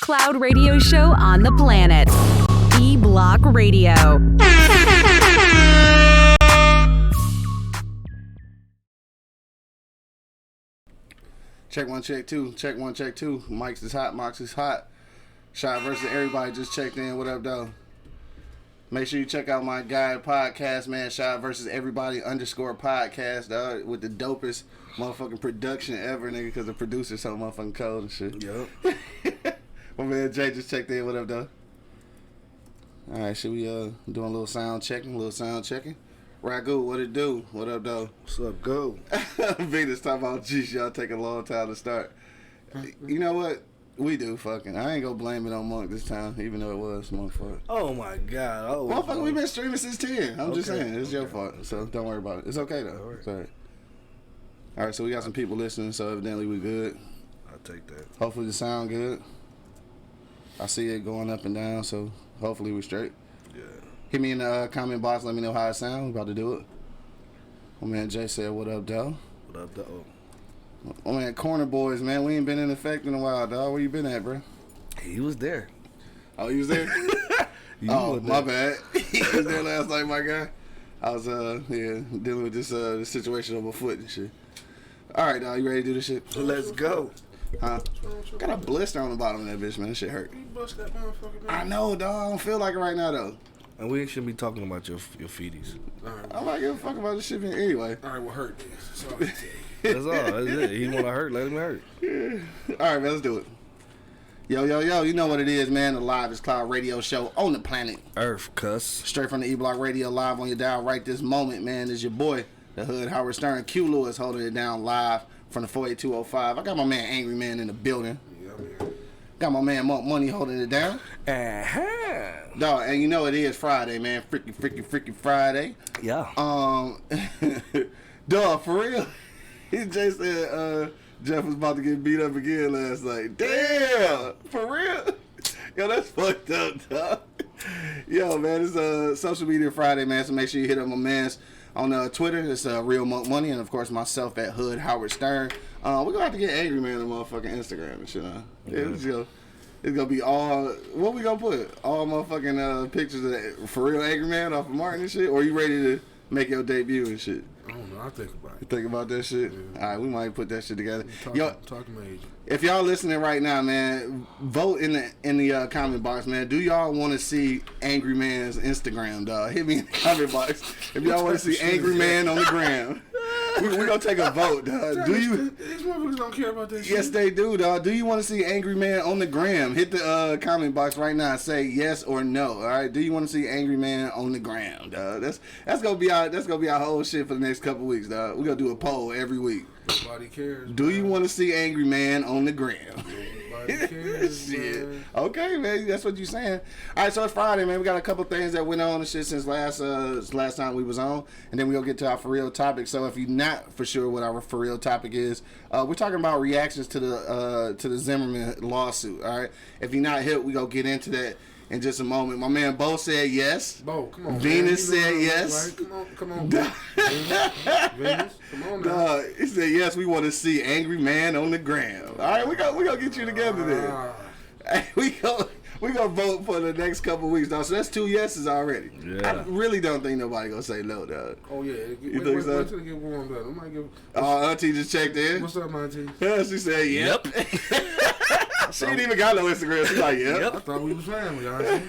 cloud radio show on the planet. E-Block Radio. Check one, check two. Check one, check two. Mike's is hot. Mox is hot. Shot versus everybody just checked in. What up, though? Make sure you check out my guy podcast, man. Shot versus everybody _podcast, dog, with the dopest motherfucking production ever, nigga, because the producer's so motherfucking cold and shit. Yup. My man Jay just checked in. What up, though? All right, should we doing a little sound checking? Ragu, what it do? What up, though? What's up, go? Venus talking about, geez, y'all take a long time to start. You know what? We do, fucking. I ain't gonna blame it on Monk this time, even though it was Monk's fault. Oh, my God. Oh, Motherfucker, we've been streaming since 10. I'm just Okay. saying. It's your fault, so don't worry about it. It's okay, though. All right. Sorry. All right, so we got some people listening, so evidently we good. I'll take that. Hopefully the sound good. I see it going up and down, so hopefully we're straight. Yeah. Hit me in the comment box. Let me know how it sounds. We about to do it. My man Jay said, what up, dog? What up, though? My man Corner Boys, man. We ain't been in effect in a while, dog. Where you been at, bro? He was there. Oh, you was there? You Oh, was my there. bad. He was there last night, my guy. I was, dealing with this situation on my foot and shit. All right, dog. You ready to do this shit? Let's go. Huh? Got a blister on the bottom of that bitch, man. That shit hurt. You bust that motherfucker, man. I know, dog. I don't feel like it right now, though. And we shouldn't be talking about your feeties. All right, I'm not giving a fuck about this shit anyway. all right, what hurt this? Sorry. That's all. That's it. He want to hurt, let him hurt. All right, man. Let's do it. Yo. You know what it is, man. The Live Cloud radio show on the planet. Earth, cuss. Straight from the E-Block Radio, live on your dial right this moment, man. Is your boy, the Hood Howard Stern. Q Lewis holding it down live from the 48205. I got my man Angry Man in the building. Yeah, man. Got my man Monk Money holding it down. Uh-huh. Dog, and you know it is Friday, man. Freaky Friday. Yeah. Dog, for real. Jay said Jeff was about to get beat up again last night. Damn, for real. Yo, that's fucked up, dog. Yo, man, it's Social Media Friday, man. So make sure you hit up my man's on Twitter. It's Real Monk Money, and of course myself at Hood Howard Stern. We're gonna have to get Angry Man on motherfucking Instagram and shit. Yeah, it's gonna be all. What we gonna put? All motherfucking pictures of that for real Angry Man off of Martin and shit. Or you ready to make your debut and shit? I don't know. I'll think about You it. think about that shit? Yeah. All right, we might put that shit together. Talk to my agent. If y'all listening right now, man, vote in the comment box, man. Do y'all want to see Angry Man's Instagram, dog? Hit me in the comment box if y'all want to see Angry Man on the gram. We gonna take a vote, dog. Do you? These motherfuckers don't care about that shit. Yes, they do, dog. Do you want to see Angry Man on the gram? Hit the comment box right now and say yes or no. All right. Do you want to see Angry Man on the gram, dog? That's gonna be our whole shit for the next couple weeks, dog. We gonna do a poll every week. Nobody cares. Do you want to see Angry Man on the gram? Nobody cares. Shit. Man. Okay, man. That's what you're saying. All right, so it's Friday, man. We got a couple things that went on and shit since last time we was on, and then we're gonna get to our for real topic. So if you're not for sure what our for real topic is, we're talking about reactions to the Zimmerman lawsuit. All right. If you're not hip, we gonna get into that in just a moment. My man Bo said yes. Bo, come on. Venus man. said You know yes. Right? Come on. Bo. Venus, come on now. He said yes. We want to see Angry Man on the gram. All right, we gonna get you together then. Ah, We gonna vote for the next couple weeks, dog. So that's 2 yeses already. Yeah. I really don't think nobody gonna say no, dog. oh yeah. You think so? Wait till they get warmed up. I might give. Auntie just checked in. What's up, Auntie? Yeah, she said yep. She ain't even got no Instagram. She's like yep. I thought we was family, Auntie.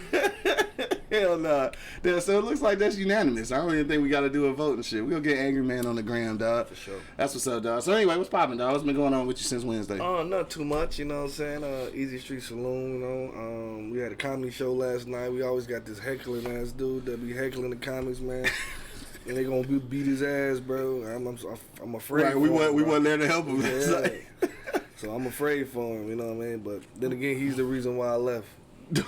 Hell nah. Yeah, so it looks like that's unanimous. I don't even think we gotta do a vote and shit. We gonna get Angry Man on the gram, dog. For sure. That's what's up, dog. So anyway, what's poppin', dog? What's been going on with you since Wednesday? Oh, not too much, you know what I'm saying? Easy Street Saloon, you know. We had a comedy show last night. We always got this heckling ass dude that be heckling the comics, man. And they gonna beat his ass, bro. I'm afraid. Right, for we him, bro. wasn't there to help him. Yeah. So I'm afraid for him, you know what I mean? But then again, he's the reason why I left. Get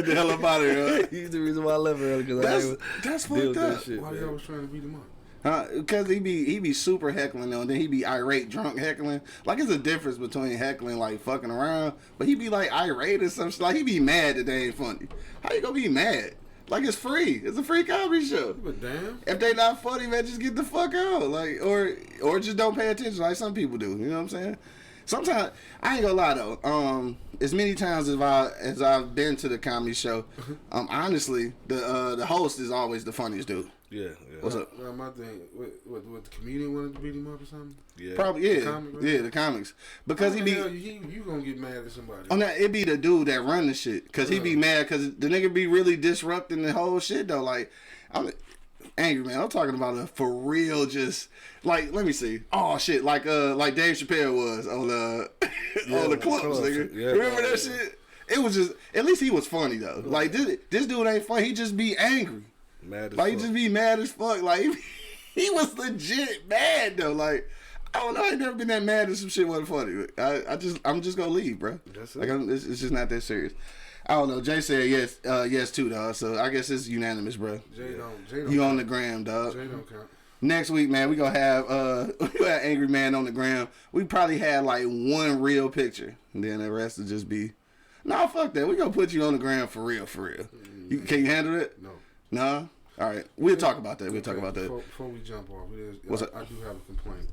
the hell up out of here. Huh? He's the reason why I left early because I didn't That's deal fucked with that up. shit. Why man. y'all was trying to beat him up? Because he be super heckling though, and then he be irate, drunk heckling. Like it's a difference between heckling like fucking around, but he be like irate or some shit. Like he be mad that they ain't funny. How you gonna be mad? Like it's free. It's a free comedy show. But damn. If they not funny, man, just get the fuck out. Like or just don't pay attention like some people do. You know what I'm saying? Sometimes I ain't gonna lie though. As many times as I've been to the comedy show, honestly, the host is always the funniest dude. Yeah. What's up? Well, my thing, what the comedian wanted to beat him up or something? Yeah. Probably yeah, The comic, right? yeah, the comics because he be. You gonna get mad at somebody? Oh no, it be the dude that run the shit because he be mad because the nigga be really disrupting the whole shit though. Like I'm angry man. I'm talking about a for real just like let me see. Oh shit, like Dave Chappelle was on on the clubs, nigga. Yeah, Remember that shit? It was just at least he was funny though. Like this dude ain't funny. He just be angry. Mad as Like fuck. he just be mad as fuck. Like he was legit mad though. Like I don't know. I ain't never been that mad that some shit wasn't funny. I'm just gonna leave, bro. That's it. Like it's just not that serious. I don't know. Jay said yes too, dog. So I guess it's unanimous, bro. Jay don't You count. on the gram, dog. Jay don't count. Next week, man, we gonna have Angry Man on the gram. We probably had like one real picture, and then the rest will just be. Nah, fuck that. We gonna put you on the gram for real, for real. Can you handle it? No. Nah. All right, we'll talk about that. We'll talk about that. Before we jump off, What's up? I do have a complaint.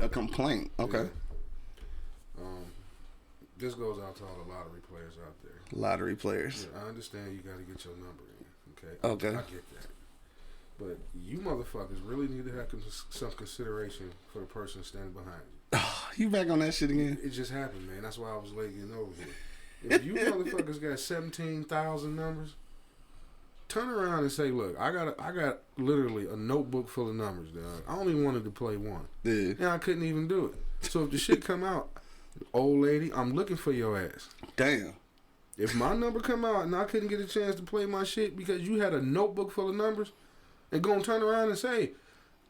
A complaint. Okay. This goes out to all the lottery players out there. Lottery players. Yeah, I understand you got to get your number in. Okay. Okay. I get that. But you motherfuckers really need to have some consideration for the person standing behind you. You back on that shit again? It just happened, man. That's why I was late getting over here. If you motherfuckers got 17,000 numbers, turn around and say, "Look, I got literally a notebook full of numbers, dog. I only wanted to play one, Yeah. and I couldn't even do it. So if the shit come out, old lady, I'm looking for your ass. Damn. If my number come out and I couldn't get a chance to play my shit because you had a notebook full of numbers, and gonna turn around and say,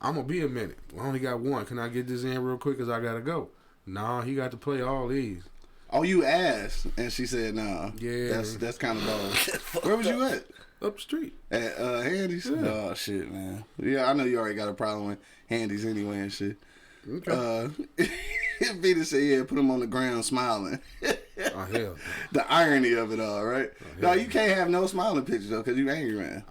I'm gonna be a minute. I only got one. Can I get this in real quick? Cause I gotta go. Nah, he got to play all these. Oh, you asked, and she said, "Nah." Yeah. That's kind of bold. Where was you at? Up the street. At Handy's? Yeah. Oh shit, man. Yeah, I know you already got a problem with Handy's anyway and shit. Okay. Peter said, "Yeah, put him on the ground smiling." Oh hell. The irony of it all, right? No, hell you can't have no smiling pictures though, cause you angry, man.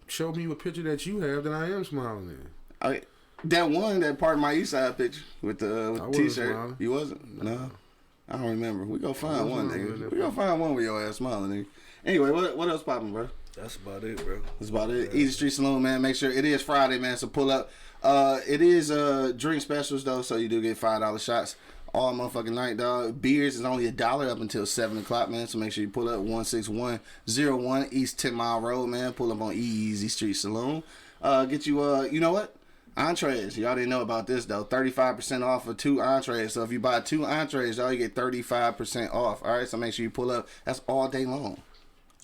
Show me a picture that you have that I am smiling in. That part of my East Side picture with the wasn't T-shirt. smiling. You wasn't? No. I don't remember. We gonna find one, smiling in nigga. that We gonna find one with your ass smiling, nigga. Anyway, what else popping, bro? That's about it, bro. That's about it. Easy Street Saloon, man. Make sure it is Friday, man. So pull up. It is drink specials though, so you do get $5 shots all motherfucking night, dog. Beers is only $1 up until 7 o'clock, man. So make sure you pull up 16101 East 10 Mile Road, man. Pull up on Easy Street Saloon. Get you you know what? Entrees. Y'all didn't know about this though. 35% off for 2 entrees. So if you buy 2 entrees, y'all you get 35% off. All right. So make sure you pull up. That's all day long.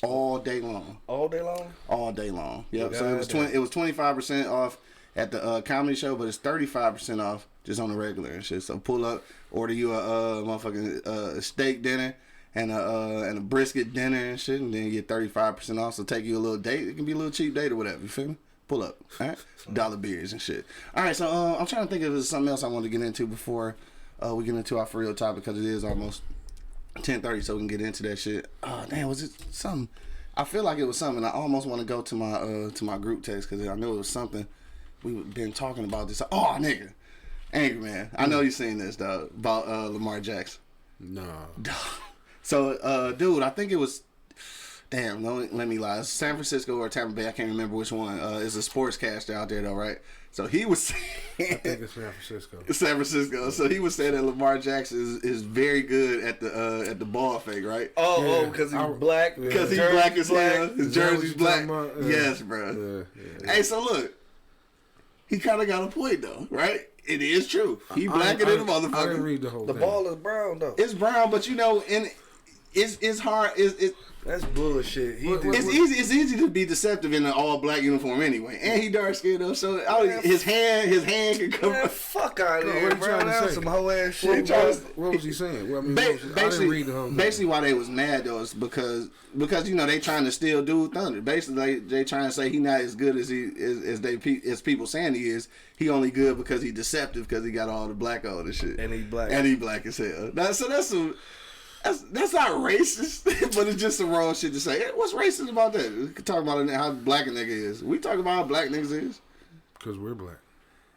All day long. All day long? All day long. Yep. So God it was 25% off at the comedy show, but it's 35% off just on the regular and shit. So pull up, order you a motherfucking steak dinner and a brisket dinner and shit, and then you get 35% off. So take you a little date. It can be a little cheap date or whatever. You feel me? Pull up. All right. Dollar beers and shit. All right. So I'm trying to think if there's something else I want to get into before we get into our for real topic, because it is almost 10:30, so we can get into that shit. Oh damn, was it something? I feel like it was something. I almost want to go to my group text because I knew it was something we've been talking about this. Oh nigga, Angry Man. I know you seen this dog about Lamar Jackson. No. So dude, I think it was. Damn, let me lie. It's San Francisco or Tampa Bay. I can't remember which one. It's a sportscaster out there though, right? So he was saying, I think it's San Francisco. San Francisco. So he was saying that Lamar Jackson is very good at the ball fake, right? Oh, because he's black. Because he's Jersey's black as hell. His jersey's black. Yeah. Yes, bro. Yeah. Hey, so look, he kind of got a point though, right? It is true. He blacker than the I didn't motherfucker. read the whole The thing. ball is brown though. It's brown, but you know, it's hard. That's bullshit. It's easy to be deceptive in an all black uniform anyway, and he dark skinned though, so his hand can come. Man, fuck out of No, here, what you bro. trying to That was say? some whole ass shit, What bro. What was he saying? Well, I mean, I didn't read the whole thing. Basically, why they was mad though is because you know they trying to steal dude thunder. Basically, they trying to say he not as good as as people saying he is. He only good because he deceptive because he got all the black on and shit. And he black. And he black as hell. So that's not racist, but it's just some wrong shit to say. Hey, what's racist about that? We can talk about how black a nigga is. We talk about how black niggas is. Because we're black.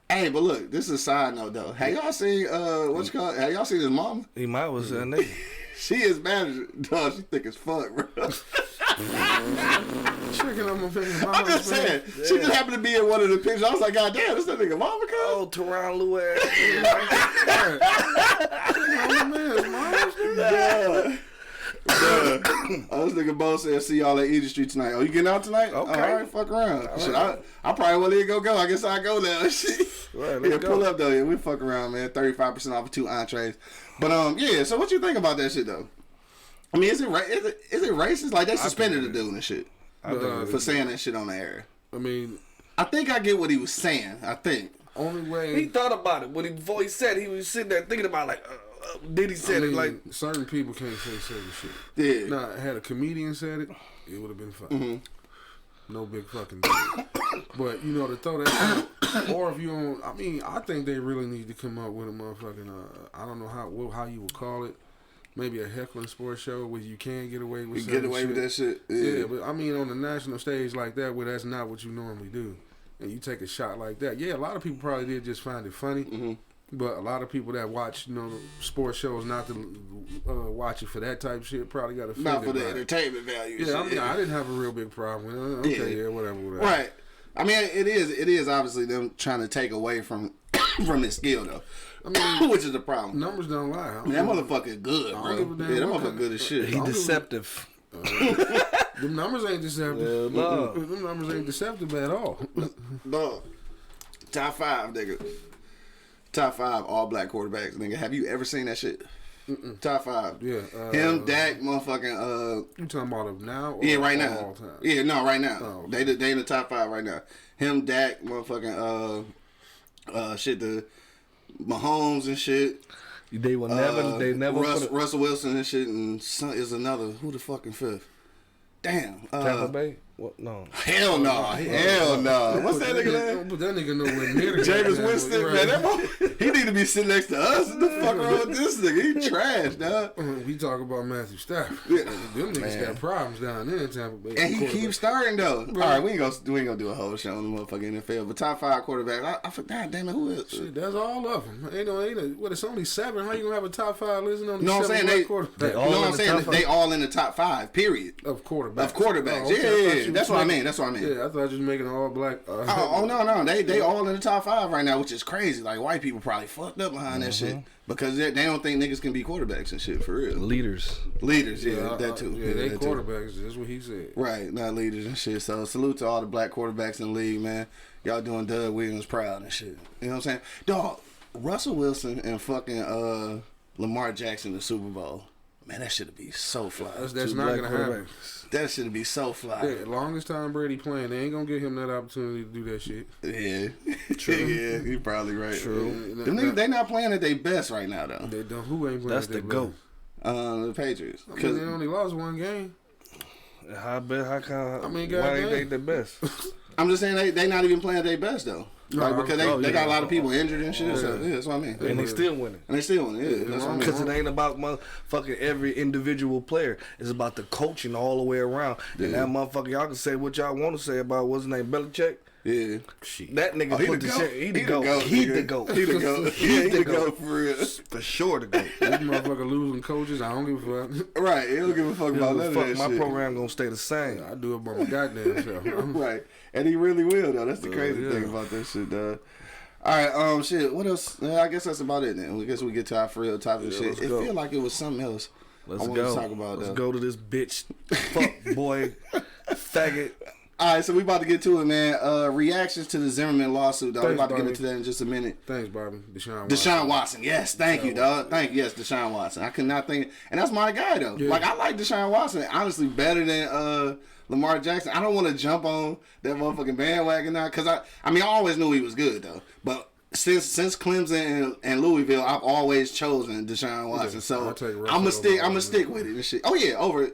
Hey, but look, this is a side note though. Have y'all seen what's called? Have y'all seen his mama? He might was a nigga. She is manager. Dog, she thick as fuck, bro. Checking on my fucking mama. I'm just saying. She just happened to be in one of the pictures. I was like, God damn, this that nigga mama, cuz. Oh, Teron Lou ass. This nigga Bo said, see y'all at Easy Street tonight. Oh, you getting out tonight? Okay. All right, fuck around. Shit, I probably won't even go. I guess I go now. Shit. Right, Yeah, let's go. pull up though. Yeah, we fuck around, man. 35% off of 2 entrees. But yeah. So what you think about that shit though? I mean, is it racist? Like they suspended the dude and shit for saying that shit on the air. I mean, I think I get what he was saying. I think. only way He thought about it before he said it, he was sitting there thinking about like, did he said it like certain people can't say certain shit. Yeah. Now, had a comedian said it, it would have been fine. Mm-hmm. No big fucking deal. But you know, to throw that out, or if you don't, I mean, I think they really need to come up with a motherfucking I don't know how you would call it. Maybe a heckling sports show where you can get away with that shit. Yeah, but I mean on the national stage like that where that's not what you normally do. And you take a shot like that. Yeah, a lot of people probably did just find it funny. Mm-hmm. But a lot of people that watch, sports shows not to watch it for that type of shit probably got offended. Not for the by it. entertainment value. Yeah, I mean, shit. I didn't have a real big problem with it. Okay, yeah, whatever. Right. I mean, it is obviously them trying to take away from his skill though. I mean, which is the problem. Numbers don't lie. I mean, that motherfucker good, bro. Yeah, that motherfucker good as shit. he deceptive. Them numbers ain't deceptive. No. Them numbers ain't deceptive at all. Dog. Top 5, nigga. Top 5 all black quarterbacks, nigga. Have you ever seen that shit? Top 5. Yeah. Him, Dak, motherfucking. You talking about of now? Or Yeah, right now. all time? Yeah, no, right now. Oh. They in the top 5 right now. Him, Dak, motherfucking shit, the Mahomes and shit. They will never. They never. Russell Wilson and shit, and is another. Who the fucking fifth? Damn. Tampa Bay. What? No. Hell no. Hell no. What's that nigga name? Don't put that nigga nowhere near the Jameis goddamn- Winston, right. man. That boy, he need to be sitting next to us. What the fuck wrong with this nigga? He trash, dog. We talk about Matthew Stafford. Yeah. Them niggas got problems down there in Tampa Bay. And he Quarterback. keeps starting though. Right. All right, we ain't gonna do a whole show on the motherfucking NFL. But top 5 quarterbacks, I forgot. Damn it, who is? Shit, that's all of them. Ain't what? It's only 7. How you gonna have a top 5 listing on the No, I'm 7 saying black they. quarterbacks? You know what I'm saying? They all in the top 5. Period. Of quarterbacks. Of quarterbacks. Oh, okay. I thought Yeah, you that's was what I making- mean. That's what I mean. Yeah, I thought you was making an all black. Oh no, they all in the top 5 right now, which is crazy. Like white people probably fucked up behind that shit because they don't think niggas can be quarterbacks and shit for real. Leaders. Leaders, yeah, that too. Yeah, they that too. quarterbacks. That's what he said. Right, not leaders and shit. So salute to all the black quarterbacks in the league, man. Y'all doing Doug Williams proud and shit. You know what I'm saying? Dog, Russell Wilson and fucking Lamar Jackson in the Super Bowl. Man, that should be so fly. That's not gonna happen. That should be so fly. Yeah, long as Tom Brady playing, they ain't gonna give him that opportunity to do that shit. Yeah. True. Yeah, you probably right. True. Them niggas, they not playing at their best right now though. They don't. Who ain't playing? That's at the their GOAT. The Patriots. best? I mean, they only lost 1 game. How come? I mean, why ain't goddamn. they the best? I'm just saying they not even playing at their best though. Like, because they got a lot of people injured and shit. So yeah, that's what I mean. And they still winning. And they still winning. Yeah, that's what I mean. Because it ain't about motherfucking every individual player. It's about the coaching all the way around. And that motherfucker, y'all can say what y'all want to say about what's his name, Belichick. Yeah. That nigga He put the the goat. shit. He the goat. He He the the goat. goat. He the goat. Yeah, he the goat for real. For sure the goat. These motherfucker losing coaches. I don't give a fuck. Right. He don't give a fuck about none of that My shit. program gonna stay the same. I do it by my goddamn self. Right. And he really will though. That's the crazy yeah. thing about that shit, dog. All right, shit. What else? I guess that's about it then. I guess we get to our real topic shit. let's It go. feel like it was something else. Let's I wanted go. to talk about Let's though. go to this bitch, fuck boy, faggot. All right, so we about to get to it, man. Reactions to the Zimmerman lawsuit, dog. We Thanks, about to get Bobby. into that in just a minute. Thanks, Bobby. Deshaun Deshaun Watson, yes, thank you, dog. Thank you, yes, Deshaun Watson. I could not think, and that's my guy though. Yeah. Like I like Deshaun Watson, honestly, better than Lamar Jackson. I don't want to jump on that motherfucking bandwagon now, cause I mean, I always knew he was good though, but since Clemson and Louisville, I've always chosen Deshaun Watson. So I'll take Russell I'm over gonna stick with it and shit. Oh yeah,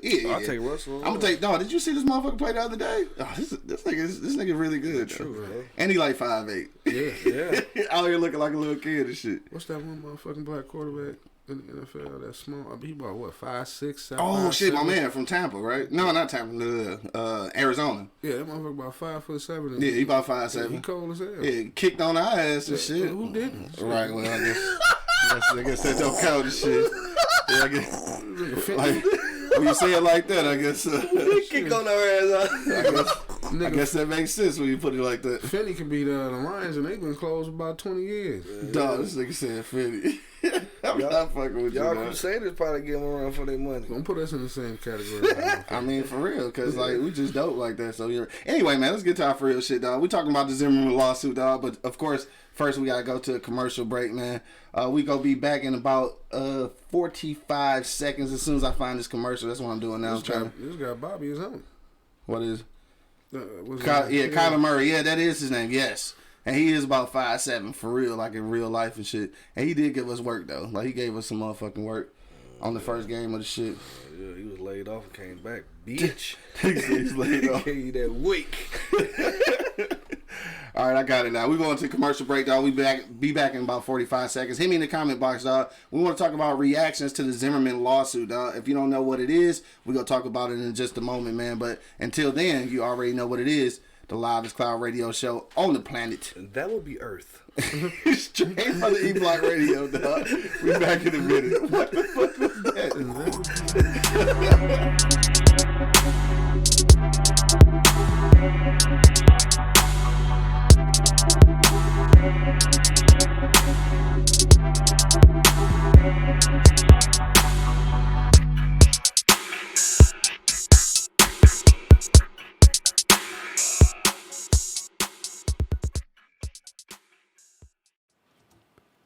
yeah. I'll take Russell. I'm gonna take. Dog, did you see this motherfucker play the other day? Oh, this nigga really good. Though. True, man. And he like 5'8". Yeah. Yeah. Out here looking like a little kid and shit. What's that one motherfucking black quarterback? in the NFL. That's small. He about what 5'6", 7". Oh shit, 5'7"? my man from Tampa, right? No, not Tampa. Arizona. Yeah, that motherfucker about 5'7". Yeah, he about Yeah, 5'7". he cold as hell. Yeah, kicked on our ass and shit. Who didn't? Right. Well, I guess that don't count and shit. Yeah, I guess. Like, when you say it like that, I guess. Kick on our ass. I guess that makes sense when you put it like that. Finney can beat the Lions, and they've been closed about 20 years. Dog, this nigga said 50. I'm not fucking with Y'all you, Crusaders probably give them a run for their money. Don't put us in the same category. I mean, for real, because, like, we just dope like that. So, anyway, man, let's get to our for real shit, dog. We talking about the Zimmerman lawsuit, dog. But, of course, first we got to go to a commercial break, man. We going to be back in about 45 seconds as soon as I find this commercial. That's what I'm doing now. This guy Bobby is on. What is Kyler Kyler Murray. Yeah, that is his name, yes. And he is about 5'7", for real, like in real life and shit. And he did give us work, though. Like, he gave us some motherfucking work on the first game of the shit. Yeah, he was laid off and came back. Bitch. He's laid off. Gave you that week. All right, I got it now. We're going to commercial break, dog. We be back in about 45 seconds. Hit me in the comment box, dog. We want to talk about reactions to the Zimmerman lawsuit, dog. If you don't know what it is, we're going to talk about it in just a moment, man. But until then, you already know what it is. The loudest cloud radio show on the planet. And that would be Earth. Straight from the E-Block Radio, dog. We back in a minute. What the fuck was that?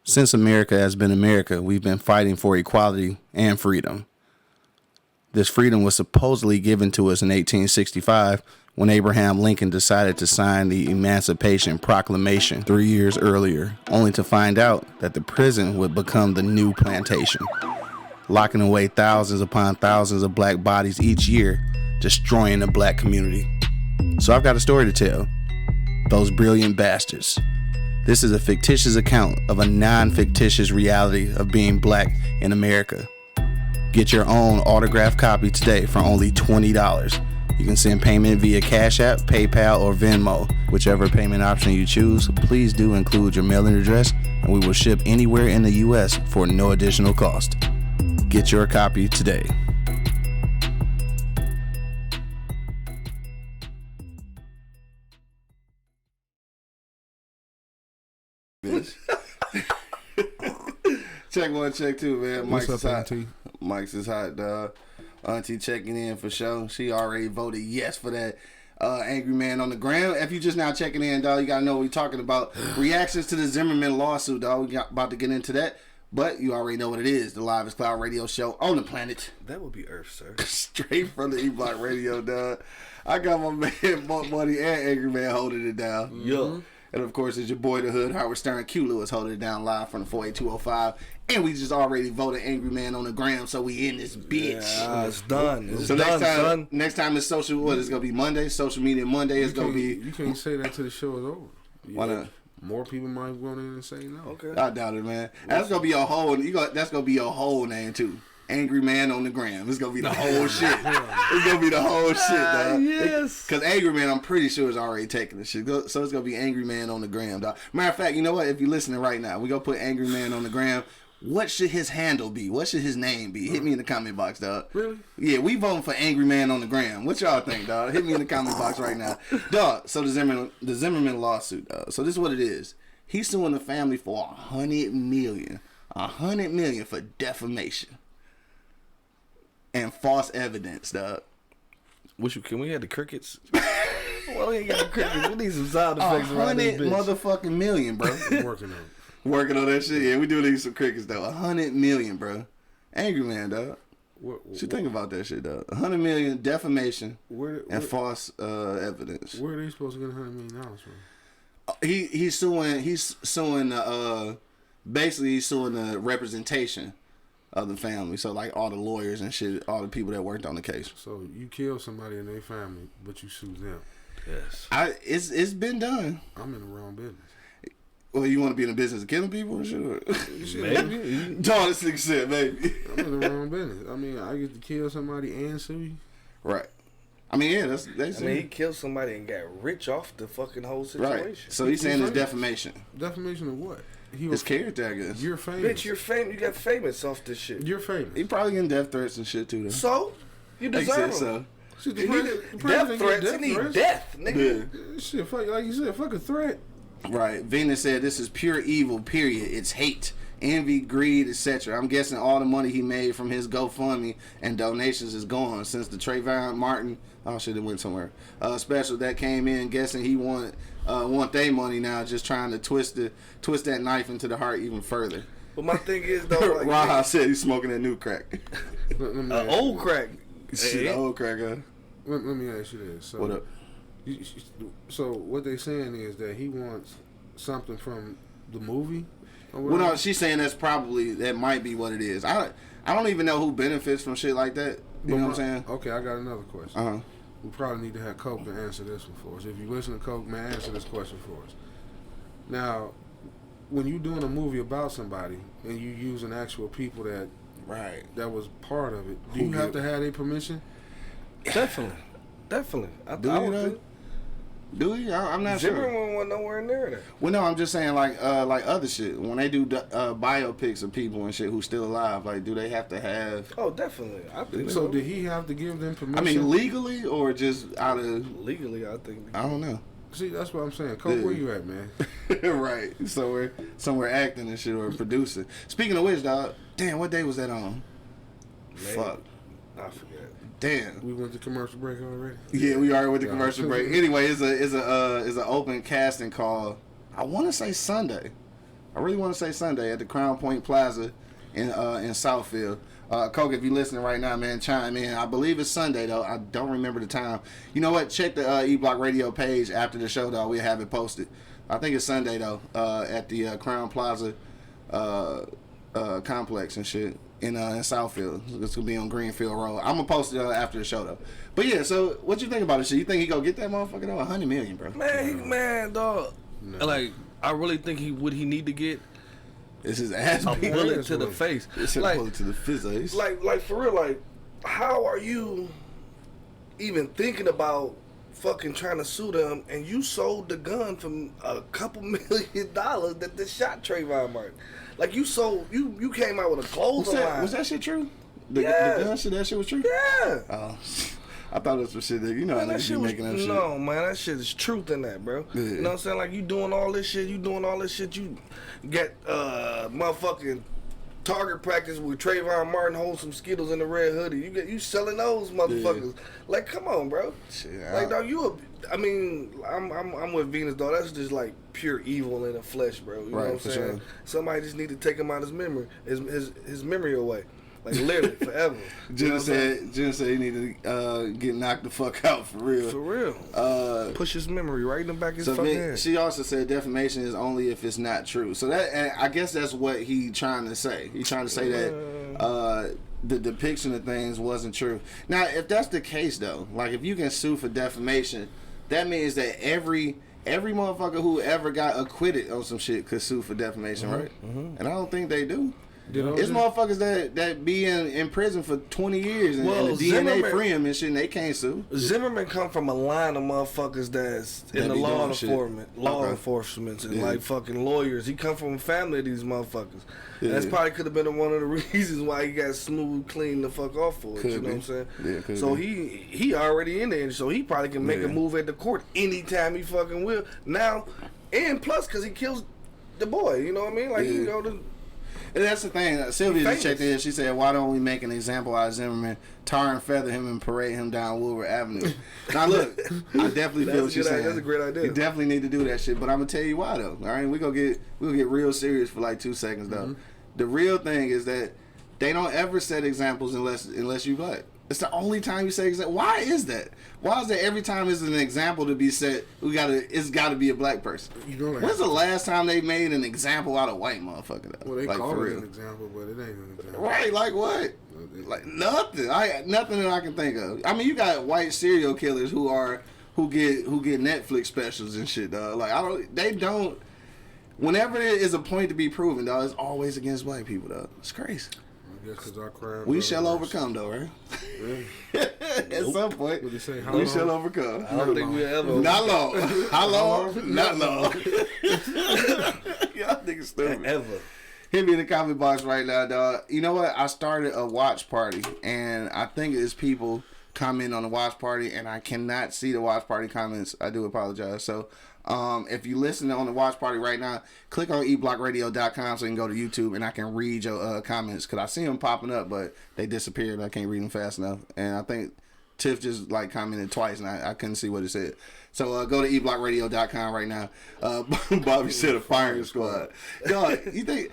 Since America has been America, we've been fighting for equality and freedom. This freedom was supposedly given to us in 1865 when Abraham Lincoln decided to sign the Emancipation Proclamation 3 years earlier, only to find out that the prison would become the new plantation, locking away thousands upon thousands of black bodies each year, destroying the black community. So I've got a story to tell. Those brilliant bastards. This is a fictitious account of a non-fictitious reality of being black in America. Get your own autographed copy today for only $20. You can send payment via Cash App, PayPal, or Venmo. Whichever payment option you choose, please do include your mailing address, and we will ship anywhere in the U.S. for no additional cost. Get your copy today. Check one, check two, man. What's Mike's up, hot. Auntie? Mike's is hot, dog. Auntie checking in for sure. She already voted yes for that angry man on the ground. If you just now checking in, dog, you gotta know what we're talking about. Reactions to the Zimmerman lawsuit, dog. We about to get into that, but you already know what it is. The livest cloud radio show on the planet. That would be Earth, sir. Straight from the E-Block Radio, dog. I got my man, Monk Money, and Angry Man holding it down. Yo. And of course, it's your boy, the Hood, Howard Stern, Q Lewis, holding it down live from the 48205. And we just already voted Angry Man on the gram, so we in this bitch. Yeah, it's done. It's So done, son. next time it's social, what is it gonna be Monday? Social media Monday is gonna be. You can't say that till the show is over. Why not? More people might go in and say no. Okay. I doubt it, man. That's gonna be your whole. That's gonna be your whole name too. Angry Man on the gram. It's gonna be the whole shit. It's gonna be the whole shit, dog. Yes. Because Angry Man, I'm pretty sure is already taking the shit. So it's gonna be Angry Man on the gram, dog. Matter of fact, you know what? If you're listening right now, we gonna put Angry Man on the gram. What should his handle be? What should his name be? Hit me in the comment box, dog. Really? Yeah, we voting for Angry Man on the gram. What y'all think, dog? Hit me in the comment box right now, dog. So the Zimmerman lawsuit, dog. So this is what it is. He's suing the family for $100 million for defamation and false evidence, dog. Can we have the crickets? Well, we ain't got the crickets. We need some sound effects around this bitch. motherfucking million, bro. I'm working on it. Working on that shit. Yeah, we do need some crickets though. $100 million, bro. Angry Man, dog. What you think about that shit, dog? $100 million defamation and false evidence. Where are they supposed to get $100 million from? He's suing basically he's suing the representation of the family. So like all the lawyers and shit, all the people that worked on the case. So you kill somebody in their family, but you sue them. Yes. It's been done. I'm in the wrong business. Well, you want to be in the business of killing people and shit? Maybe. Dog, this nigga said maybe. I'm in the wrong business. I mean, I get to kill somebody and sue you. Right. I mean, yeah, he killed somebody and got rich off the fucking whole situation. Right. So he's saying it's defamation. Defamation of what? His character, I guess. You're famous. Bitch, you're famous. You got famous off this shit. You're famous. He probably getting death threats and shit too, though. So? You deserve them. So. Shit, Death threats. He need death, nigga. Yeah. Shit, fuck, like you said, fuck a threat. Right. Venus said this is pure evil, period. It's hate, envy, greed, etc. I'm guessing all the money he made from his GoFundMe and donations is gone since the Trayvon Martin, oh shit, it went somewhere, special that came in, guessing he want their money now, just trying to twist that knife into the heart even further. But my thing is, though, like, Raha said he's smoking that new crack. Old crack. Shit, old crack, huh? Let me ask you this. So, what up? So what they saying is that he wants something from the movie? Well, no, she's saying that might be what it is. I don't even know who benefits from shit like that. You know what I'm saying? Okay, I got another question. Uh-huh. We probably need to have Coke to answer this one for us. If you listen to Coke, man, answer this question for us. Now, when you're doing a movie about somebody and you using actual people that was part of it, do you have to have their permission? Definitely. Do you? I'm not sure. Zimmerman wasn't nowhere near that. Well, no, I'm just saying like other shit. When they do biopics of people and shit who's still alive, like, do they have to have? Oh, definitely. I think so. Did he have to give them permission? I mean, legally or just out of? Legally, I think. I don't know. See, that's what I'm saying. Coke, where you at, man? Right, somewhere acting and shit or producing. Speaking of which, dog, damn, what day was that on? Man, fuck, I forget. Damn. We went to commercial break already. Yeah, we already went to commercial break. Anyway, it's an open casting call. I want to say Sunday. I really want to say Sunday at the Crown Point Plaza in Southfield. Coke, if you're listening right now, man, chime in. I believe it's Sunday though. I don't remember the time. You know what? Check the E Block Radio page after the show though. We'll have it posted. I think it's Sunday though. At the Crown Plaza complex and shit. In Southfield. It's gonna be on Greenfield Road. I'm gonna post it after the show though. But yeah, so what you think about this shit? You think he gonna get that motherfucker though? $100 million, bro. Man, dog. No. Like, I really think he need to get It's his ass a beat. bullet to the face. It's a bullet to the face. Like for real. Like, how are you even thinking about fucking trying to sue them? And you sold the gun for a couple $1 million that shot Trayvon Martin. Like, you sold, you came out with a clothing line. Was that shit true? The gun shit, that shit was true? Yeah. Oh, I thought it was some shit that, you know, Man, that shit making up shit. No, man, that shit is truth in that, bro. Yeah. You know what I'm saying? Like, you doing all this shit, you get motherfucking target practice with Trayvon Martin holding some Skittles in the red hoodie. You selling those motherfuckers. Yeah. Like, come on, bro. Shit, like, dog, I'm with Venus, dog. That's just like pure evil in the flesh, bro. You know what I'm saying? Sure. Somebody just need to take him out his memory away. Like, literally, forever. Jenna said he need to get knocked the fuck out for real. For real. Push his memory right in the back of his fucking head. She also said defamation is only if it's not true. So that, I guess that's what he trying to say. He's trying to say that the depiction of things wasn't true. Now, if that's the case, though, like, if you can sue for defamation, that means that every motherfucker who ever got acquitted on some shit could sue for defamation, right? Mm-hmm. And I don't think they do. It's motherfuckers that be in prison for 20 years and the DNA free him and shit, and they can't sue. Zimmerman come from a line of motherfuckers that's in the law enforcement and like fucking lawyers. He come from a family of these motherfuckers. Yeah. And that's probably could have been one of the reasons why he got smooth, clean the fuck off for it. You know what I'm saying? Yeah, so he already in there, so he probably can make a move at the court anytime he fucking will. Now, and plus, because he kills the boy, you know what I mean? Like, you know, and that's the thing. Sylvia just checked in. She said, "Why don't we make an example out of Zimmerman, tar and feather him, and parade him down Woodward Avenue?" Now, look, I definitely feel what she's saying. That's a great idea. You definitely need to do that shit. But I'm gonna tell you why, though. All right, we'll get real serious for like 2 seconds, though. Mm-hmm. The real thing is that they don't ever set examples unless you black. It's the only time you say example. Why is that? Why is that every time it's an example to be set, it's got to be a black person? When's the last time they made an example out of white motherfucker? Though? Well, they call it an example, but it ain't an example. Right? Like what? Like nothing. Nothing that I can think of. I mean, you got white serial killers who get Netflix specials and shit, dog. Like whenever there is a point to be proven, dog, it's always against black people, dog. It's crazy. I guess because our crime. We shall overcome, though, right? At some point, What they say, how we long? shall overcome. I don't think we ever. Not long. How long? Not long. Y'all niggas stupid. Ever. Hit me in the comment box right now, dog. You know what? I started a watch party, and I think it's people comment on the watch party, and I cannot see the watch party comments. I do apologize. So, if you listen on the watch party right now, click on eblockradio.com so you can go to YouTube, and I can read your comments, because I see them popping up, but they disappeared. I can't read them fast enough. And I think Tiff just like commented twice, and I couldn't see what it said. So go to eblockradio.com right now. Bobby said a firing squad. Dog, you think...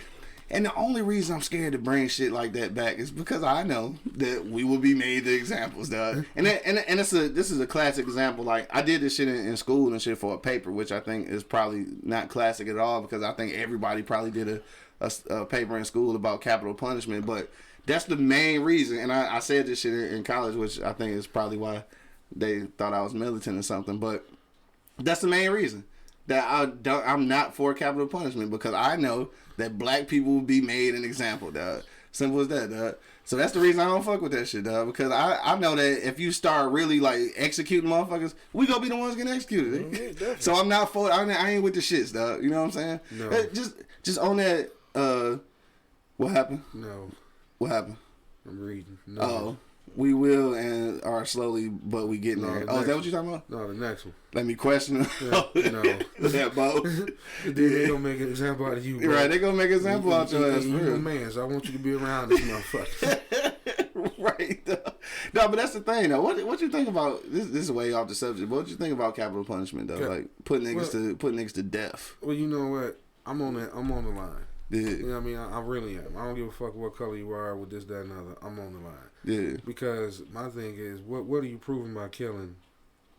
And the only reason I'm scared to bring shit like that back is because I know that we will be made the examples, dog. And this is a classic example. Like, I did this shit in school and shit for a paper, which I think is probably not classic at all, because I think everybody probably did a paper in school about capital punishment. But that's the main reason. And I said this shit in college, which I think is probably why they thought I was militant or something. But that's the main reason that I'm not for capital punishment, because I know that black people will be made an example, dog. Simple as that, dog. So that's the reason I don't fuck with that shit, dog. Because I know that if you start really like executing motherfuckers, we gonna be the ones getting executed. Mm-hmm, so I'm not for. I ain't with the shits, dog. You know what I'm saying? No. Just on that. What happened? No, What happened? I'm reading. No. Oh, we will and are slowly, but we getting No, there. the Oh, is that next what you talking about? No, the next one. Let me question. Yeah, no. That both. Then they gonna make an example out of you, bro. Right, they gonna make an example out your ass. You For a real. man, so I want you to be around this motherfucker. Right. No, but that's the thing though. What you think about this? This is way off the subject. But what you think about capital punishment though? Like putting niggas to death. Well, you know what? I'm on the line. Yeah. You know what I mean? I really am. I don't give a fuck what color you are with this, that, and other. I'm on the line. Yeah. Because my thing is, what are you proving by killing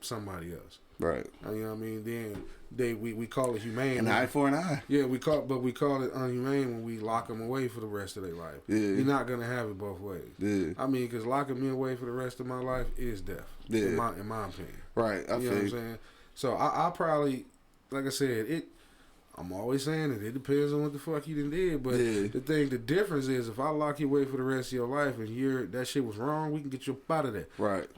somebody else? Right. You know what I mean? Then we call it humane. An eye for an eye. Yeah, we call it unhumane when we lock them away for the rest of their life. Yeah. You're not gonna have it both ways. Yeah. I mean, because locking me away for the rest of my life is death. Yeah. In my opinion. Right. I You know what I'm saying? So I probably, like I said, I'm always saying it depends on what the fuck you done did. But the difference is, if I lock you away for the rest of your life and that shit was wrong, we can get you up out of that. Right.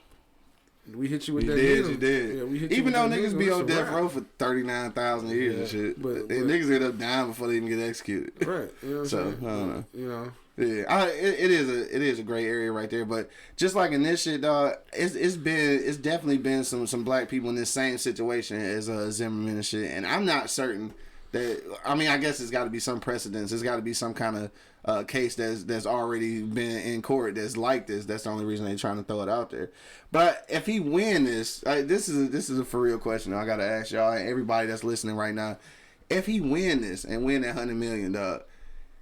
We hit you with You that. did. Yeah, we hit you Even with though that niggas needle, be it's on a death wrap. row for 39,000 years and shit, but niggas end up dying before they even get executed. Right. You know what I'm So, saying? I don't know. You know. Yeah, it is a gray area right there. But just like in this shit, dog, it's definitely been some black people in this same situation as Zimmerman and shit. And I'm not certain that, I mean, I guess it's got to be some precedence. There's got to be some kind of case that's already been in court that's like this. That's the only reason they're trying to throw it out there. But if he win this, this is a for real question. I gotta ask y'all and everybody that's listening right now. If he win this and win that $100 million, dog,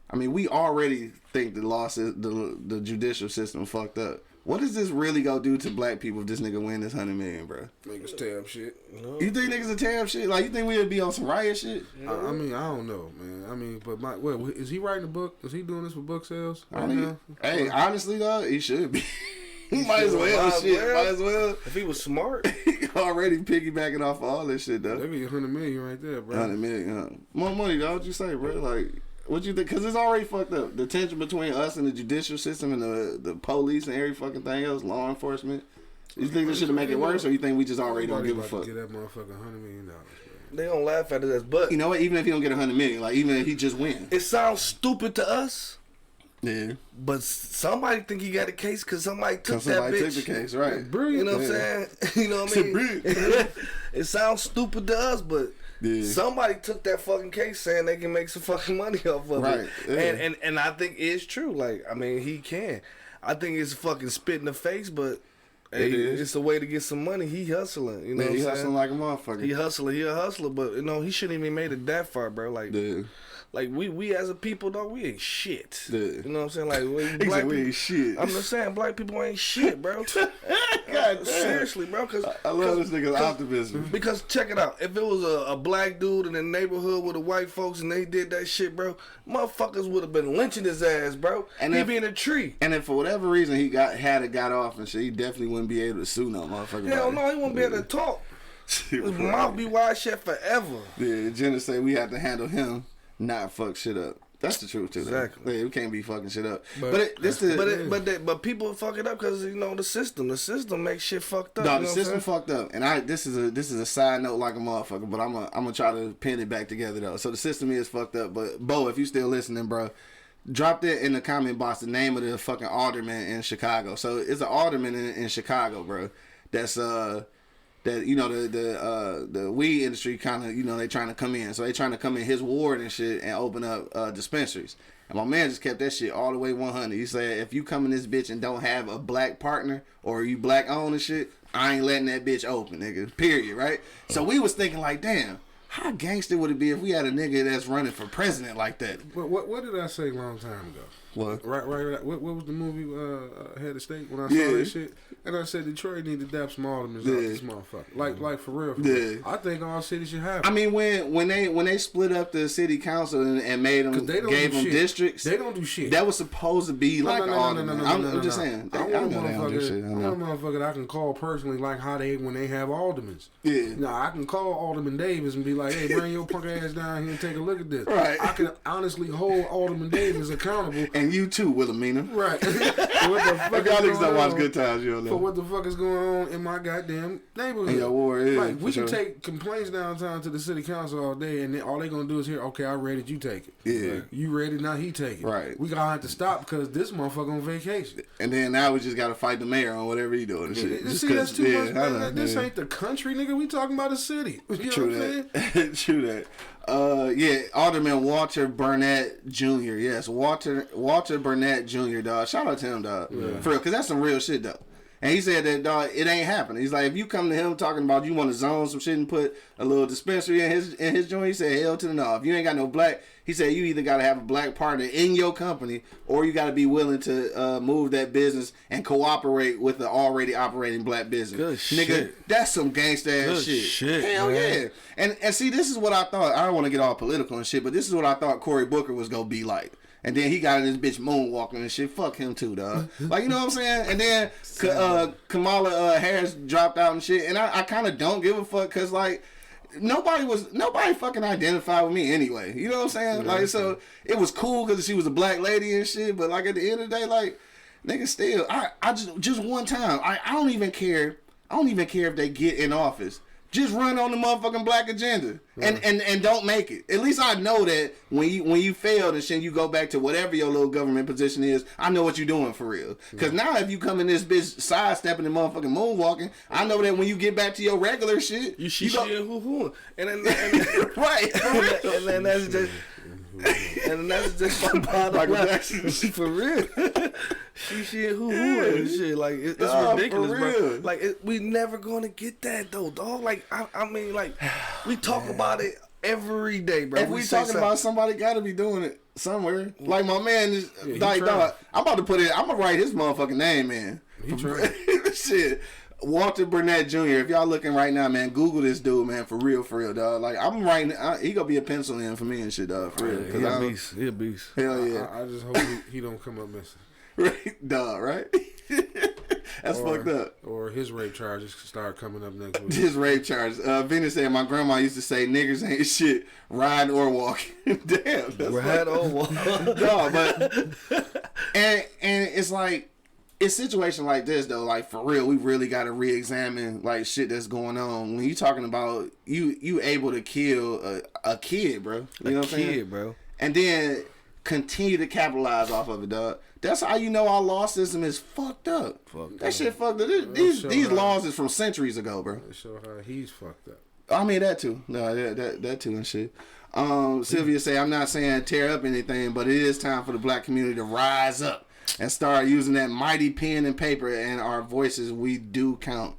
I mean, we already think the judicial system fucked up. What does this really go do to black people if this nigga win this $100 million, bro? Niggas tab shit. No. You think niggas a tab shit? Like, you think we would be on some riot shit? I mean, I don't know, man. I mean, but is he writing a book? Is he doing this for book sales right now? Hey, honestly, dog, he should be. He might as should. well, Might shit. well. Might as well. If he was smart, He already piggybacking off of all this shit, though. That'd be $100 million right there, bro. 100 million. More money, dog. What you say, bro? Like, what you think? Because it's already fucked up. The tension between us and the judicial system and the police and every fucking thing else, law enforcement. You think this should make it worse, or you think we just already don't give a fuck? Get that motherfucker $100 million, man. they don't laugh at us. But You know what? Even if he don't get 100 million, like even if he just win. it sounds stupid to us. Yeah. But somebody think he got a case because somebody took Somebody that took bitch. the case, right? Brilliant. You know what I'm saying? You know what I mean? It sounds stupid to us, but Yeah. somebody took that fucking case saying they can make some fucking money off of Right, it. yeah. And I think it's true. Like, I mean, he can. I think it's fucking spit in the face, but hey, It is. it's a way to get some money. He hustling. You know Man, what he I'm hustling saying? like a motherfucker. He hustling. He a hustler, but you know he shouldn't even made it that far, bro. Like, Yeah. like we as a people, though, we ain't shit. Yeah. You know what I'm saying? Like, we He black said we people. ain't shit. I'm just saying, black people ain't shit, bro. God damn. Seriously, bro. Cause I love this nigga's optimism. Because check it out, if it was a black dude in the neighborhood with the white folks and they did that shit, bro, motherfuckers would have been lynching his ass, bro. And He if- be in a tree. And if for whatever reason he got off and shit, he definitely wouldn't be able to sue no motherfucker. Hell no, he won't be able to talk. His mouth be wide shut forever. Yeah, Jenna said we have to handle him not fuck shit up. That's the truth too. Exactly. Yeah, we can't be fucking shit up. But people fuck it up because the system makes shit fucked up. No, the system fucked up, and this is a side note like a motherfucker, but I'm gonna try to pin it back together though. So the system is fucked up, but Bo, if you still listening, bro, drop that in the comment box the name of the fucking alderman in Chicago. So it's an alderman in Chicago, bro. That's that the weed industry kind of they trying to come in, so they trying to come in his ward and shit and open up dispensaries. And my man just kept that shit all the way 100. He said if you come in this bitch and don't have a black partner or you black owned and shit, I ain't letting that bitch open, nigga. Period. Right? So we was thinking like, damn, how gangster would it be if we had a nigga that's running for president like that? But what did I say a long time ago? What? Right. What was the movie Head of State when I saw that shit? And I said Detroit need to dap some aldermen out this motherfucker. Like for real. Yeah. I think all cities should have it. I mean, when they split up the city council and made them gave them districts, they don't do shit. That was supposed to be like aldermen. I'm just saying. I want a motherfucker that I can call personally, like how when they have aldermen. Yeah. Now I can call Alderman Davis and be like, hey, bring your punk ass down here and take a look at this. Right. I can honestly hold Alderman Davis accountable. And you too, Wilhelmina. Right. What the fuck y'all niggas don't watch Good Times, you don't know. For what the fuck is going on in my goddamn neighborhood. In your ward, yeah. Like, we can take complaints downtown to the city council all day, and then all they gonna do is hear, okay, I read it, you take it. Yeah. Like, you read it, now he take it. Right. We gonna have to stop because this motherfucker on vacation. And then now we just gotta fight the mayor on whatever he doing and shit. See, that's too much, man. This ain't the country, nigga. We talking about a city. You know True what I'm saying? True that. Alderman Walter Burnett Jr. Yes, Walter Burnett Jr. Dog. Shout out to him, dog. Yeah. For real, cause that's some real shit though. And he said that, dog, it ain't happening. He's like, if you come to him talking about you want to zone some shit and put a little dispensary in his joint, he said, hell to the no. If you ain't got no black, he said, you either got to have a black partner in your company or you got to be willing to move that business and cooperate with the already operating black business. Good Nigga, shit. that's some gangsta ass shit. Hell man. Yeah. And see, this is what I thought. I don't want to get all political and shit, but this is what I thought Cory Booker was going to be like. And then he got in this bitch moonwalking and shit. Fuck him too, dog. Like, you know what I'm saying? And then Kamala Harris dropped out and shit. And I kind of don't give a fuck because, like, nobody fucking identified with me anyway. You know what I'm saying? Like, so it was cool because she was a black lady and shit. But, like, at the end of the day, like, nigga, still, I just one time, I don't even care. I don't even care if they get in office. Just run on the motherfucking black agenda and don't make it. At least I know that when you fail and shit, you go back to whatever your little government position is. I know what you're doing for real. Because now if you come in this bitch sidestepping and motherfucking moonwalking, I know that when you get back to your regular shit, you go hoo and then right, and then that's just. And that's just my bottom line. For real. She and who and shit. Like, it's ridiculous, bro. Like, we never gonna get that, though, dog. Like, I mean, like, we talk about it every day, bro. If we talking about somebody gotta be doing it somewhere. Like, my man is, like, dog, I'm about to I'm gonna write his motherfucking name, man. Shit. Walter Burnett Jr. If y'all looking right now, man, Google this dude, man, for real, dog. Like, I'm writing, he gonna be a pencil in for me and shit, dog, for real. He a beast. Hell yeah. I just hope he don't come up missing. Right, dog, right? That's fucked up. Or his rape charges start coming up next week. His rape charges. Venus said, my grandma used to say, niggas ain't shit, ride or walk. Damn. Ride or walk. Dog, but, and it's like, it's situation like this though, like for real, we really got to re-examine like shit that's going on. When you talking about you able to kill a kid, bro. You know what I'm saying? Bro. And then continue to capitalize off of it, dog. That's how you know our law system is fucked up. That shit fucked up. These laws is from centuries ago, bro. They show how he's fucked up. I mean that too. No, that too and shit. Sylvia say, I'm not saying tear up anything, but it is time for the black community to rise up and start using that mighty pen and paper, and our voices, we do count.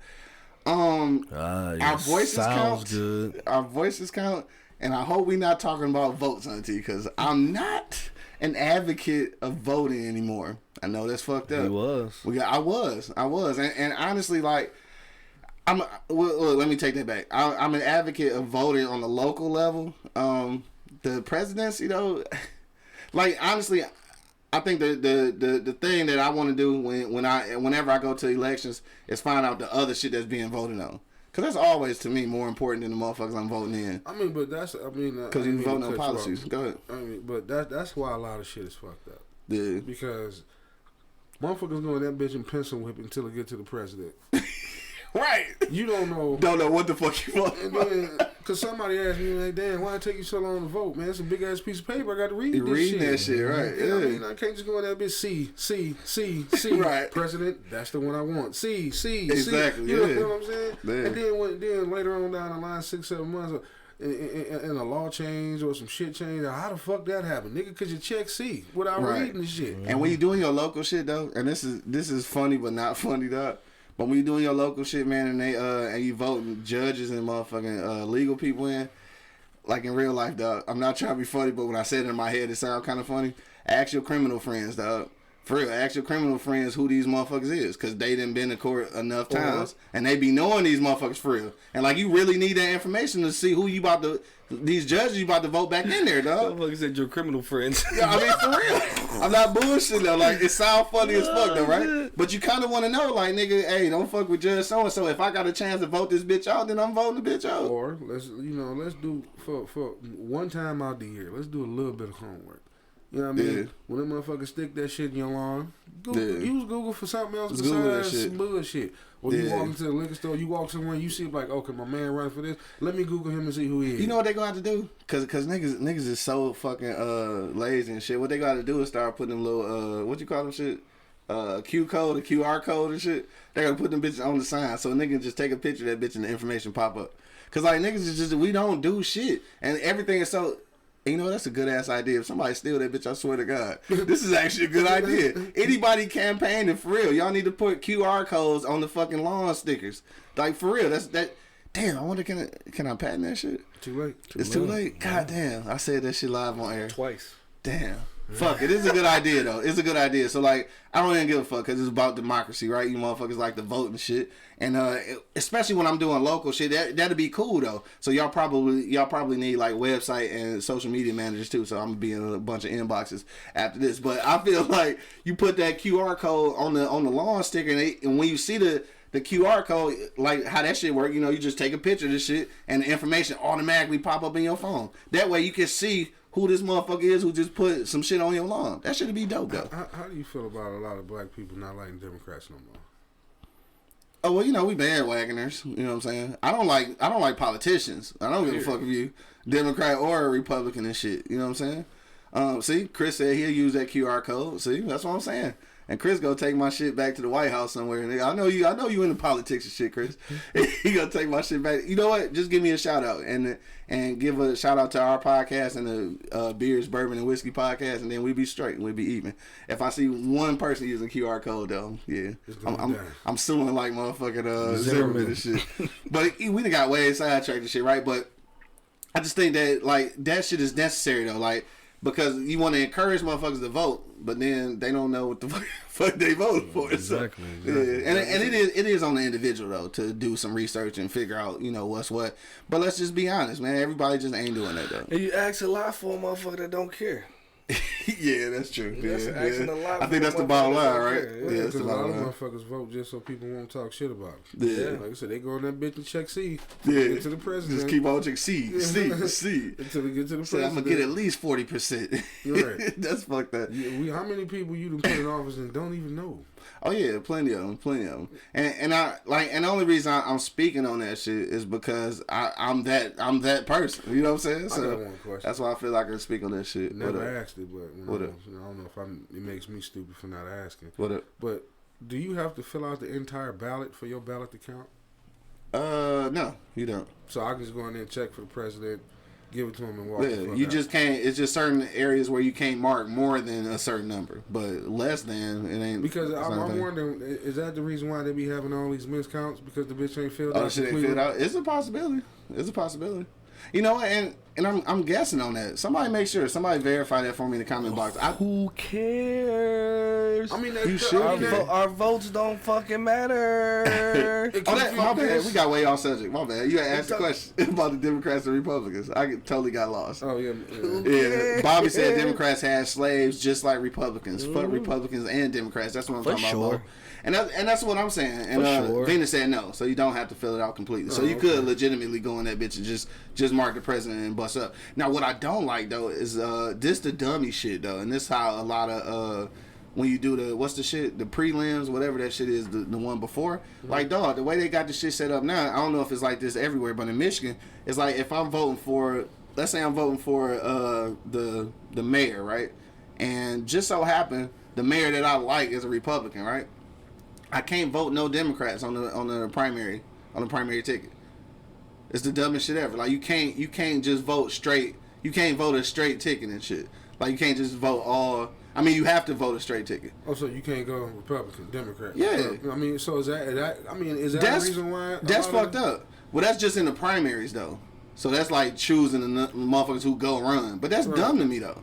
Our voices count. Good. Our voices count, and I hope we're not talking about votes, auntie, because I'm not an advocate of voting anymore. I know that's fucked up. He was. I was, and honestly, like, let me take that back. I'm an advocate of voting on the local level. The presidency, though, like honestly, I think the thing that I want to do whenever I go to elections is find out the other shit that's being voted on. Because that's always, to me, more important than the motherfuckers I'm voting in. I mean, but that's, Because you voting on policies. Go ahead. I mean, but that's why a lot of shit is fucked up. Yeah. Because motherfuckers know that bitch and pencil whip until it get to the president. Right. You don't know. Don't know what the fuck you want. And then, because somebody asked me, like, damn, why it take you so long to vote, man? It's a big ass piece of paper. I got to read You this reading shit. that shit, right? Yeah. I mean, I can't just go in that bitch, C. Right. President, that's the one I want. C. Exactly, You yeah. know what I'm saying? Yeah. And then later on down the line, 6-7 months, and a law change or some shit change. How the fuck that happened, nigga? Cause you check C without reading the shit. And when you doing your local shit though, and this is funny but not funny though. But when you doing your local shit, man, and they and you voting judges and motherfucking legal people in, like in real life, dog. I'm not trying to be funny, but when I said it in my head, it sound kind of funny. Ask your criminal friends, dog. For real, ask your criminal friends who these motherfuckers is, cause they done been to court enough times, and they be knowing these motherfuckers for real. And like, you really need that information to see who you about to, these judges you about to vote back in there, dog. Motherfucker said your criminal friends. Yeah, I mean, for real. I'm not bullshitting though. Like, it sound funny as fuck though, right? But you kind of want to know, like, nigga, hey, don't fuck with Judge so and so. If I got a chance to vote this bitch out, then I'm voting the bitch out. Or let's do for one time out the year, let's do a little bit of homework. You know what I mean? Yeah. When them motherfuckers stick that shit in your lawn, use Google for something else Just Google that besides shit. some bullshit. Or you walk into the liquor store, you walk somewhere, you see like, okay, my man running for this. Let me Google him and see who he is. You know what they gonna have to do? Cause niggas is so fucking lazy and shit. What they gotta do is start putting them little what you call them shit? Q code, a QR code and shit. They gotta put them bitches on the sign so a nigga can just take a picture of that bitch and the information pop up. Cause like niggas is just, we don't do shit. And everything is so. You know, that's a good ass idea. If somebody steal that bitch, I swear to God, this is actually a good idea. Anybody campaigning for real, y'all need to put QR codes on the fucking lawn stickers. Like for real, that. Damn, I wonder can I patent that shit? Too late. It's too late. God damn, I said that shit live on air Twice. Damn. Fuck it. It's a good idea though. It's a good idea. So like, I don't even give a fuck because it's about democracy, right? You motherfuckers like to vote and shit. And especially when I'm doing local shit, that'd be cool though. So y'all probably need like website and social media managers too. So I'm gonna be in a bunch of inboxes after this. But I feel like you put that QR code on the lawn sticker, and when you see the QR code, like how that shit work, you know, you just take a picture of this shit and the information automatically pop up in your phone. That way you can see who this motherfucker is who just put some shit on your lawn. That should be dope though. How do you feel about a lot of black people not liking Democrats no more? Oh well, you know, we bandwagoners. You know what I'm saying? I don't like politicians. I don't give a fuck if you Democrat or a Republican and shit. You know what I'm saying? See, Chris said he'll use that QR code. See, that's what I'm saying. And Chris gonna take my shit back to the White House somewhere. And I know you into politics and shit, Chris. He gonna take my shit back. You know what? Just give me a shout out and give a shout out to our podcast and the Beers, Bourbon, and Whiskey podcast, and then we be straight and we be even. If I see one person using QR code though, yeah, I'm suing like motherfucking Zimmerman and shit. But we done got way sidetracked and shit, right? But I just think that like that shit is necessary though, like. Because you want to encourage motherfuckers to vote, but then they don't know what the fuck they voted for. Exactly. So, yeah. And it is on the individual though to do some research and figure out, you know, what's what. But let's just be honest, man. Everybody just ain't doing that though. And you ask a lot for a motherfucker that don't care. Yeah, that's true. That's asking a lot. I think that's the bottom line, right? Yeah, that's the a lot bottom of line. motherfuckers vote just so people won't talk shit about them. Yeah. Like I said, they go in that bitch and check C. Yeah. Get to the president. Just keep on checking C. Until they get to the president. I'm gonna get at least 40%. Right. That's fucked up. How many people you done put in office and don't even know? Oh yeah, plenty of them. And I like, and the only reason I'm speaking on that shit is because I'm that person. You know what I'm saying? So I got one question. That's why I feel like I can speak on that shit. Never asked it, but What up? I don't know if it makes me stupid for not asking. What up? But do you have to fill out the entire ballot for your ballot to count? No, you don't. So I can just go in there and check for the president, give it to him, and walk. Yeah, you just can't. It's just certain areas where you can't mark more than a certain number, but less than it ain't. Because I'm wondering, is that the reason why they be having all these miscounts because the bitch ain't filled out? Oh, shit ain't filled out. It's a possibility. You know what? And And I'm guessing on that. Somebody make sure. Somebody verify that for me in the comment box. Who cares? I mean, You should. Our votes don't fucking matter. My bad. We got way off subject. My bad. You asked a question about the Democrats and Republicans. I totally got lost. Oh yeah. Yeah. Bobby said Democrats had slaves just like Republicans. Fuck Republicans and Democrats. That's what I'm talking about. And that's what I'm saying. And Venus said no, so you don't have to fill it out completely. So you could legitimately go in that bitch and just mark the president and bust up. Now what I don't like though is this the dummy shit though, and this how a lot of when you do the what's the shit, the prelims, whatever that shit is, the one before. Like dog, the way they got the shit set up now, I don't know if it's like this everywhere, but in Michigan, it's like if I'm voting for, let's say I'm voting for the mayor, right? And just so happen the mayor that I like is a Republican, right? I can't vote no Democrats on the primary ticket. It's the dumbest shit ever. Like you can't just vote straight. You can't vote a straight ticket and shit. Like you can't just vote all. I mean, you have to vote a straight ticket. Oh, so you can't go Republican, Democrat? Yeah. I mean, so is that? I mean, is that the reason why? That's fucked up. Well, that's just in the primaries though. So that's like choosing the motherfuckers who go run. But that's dumb to me though.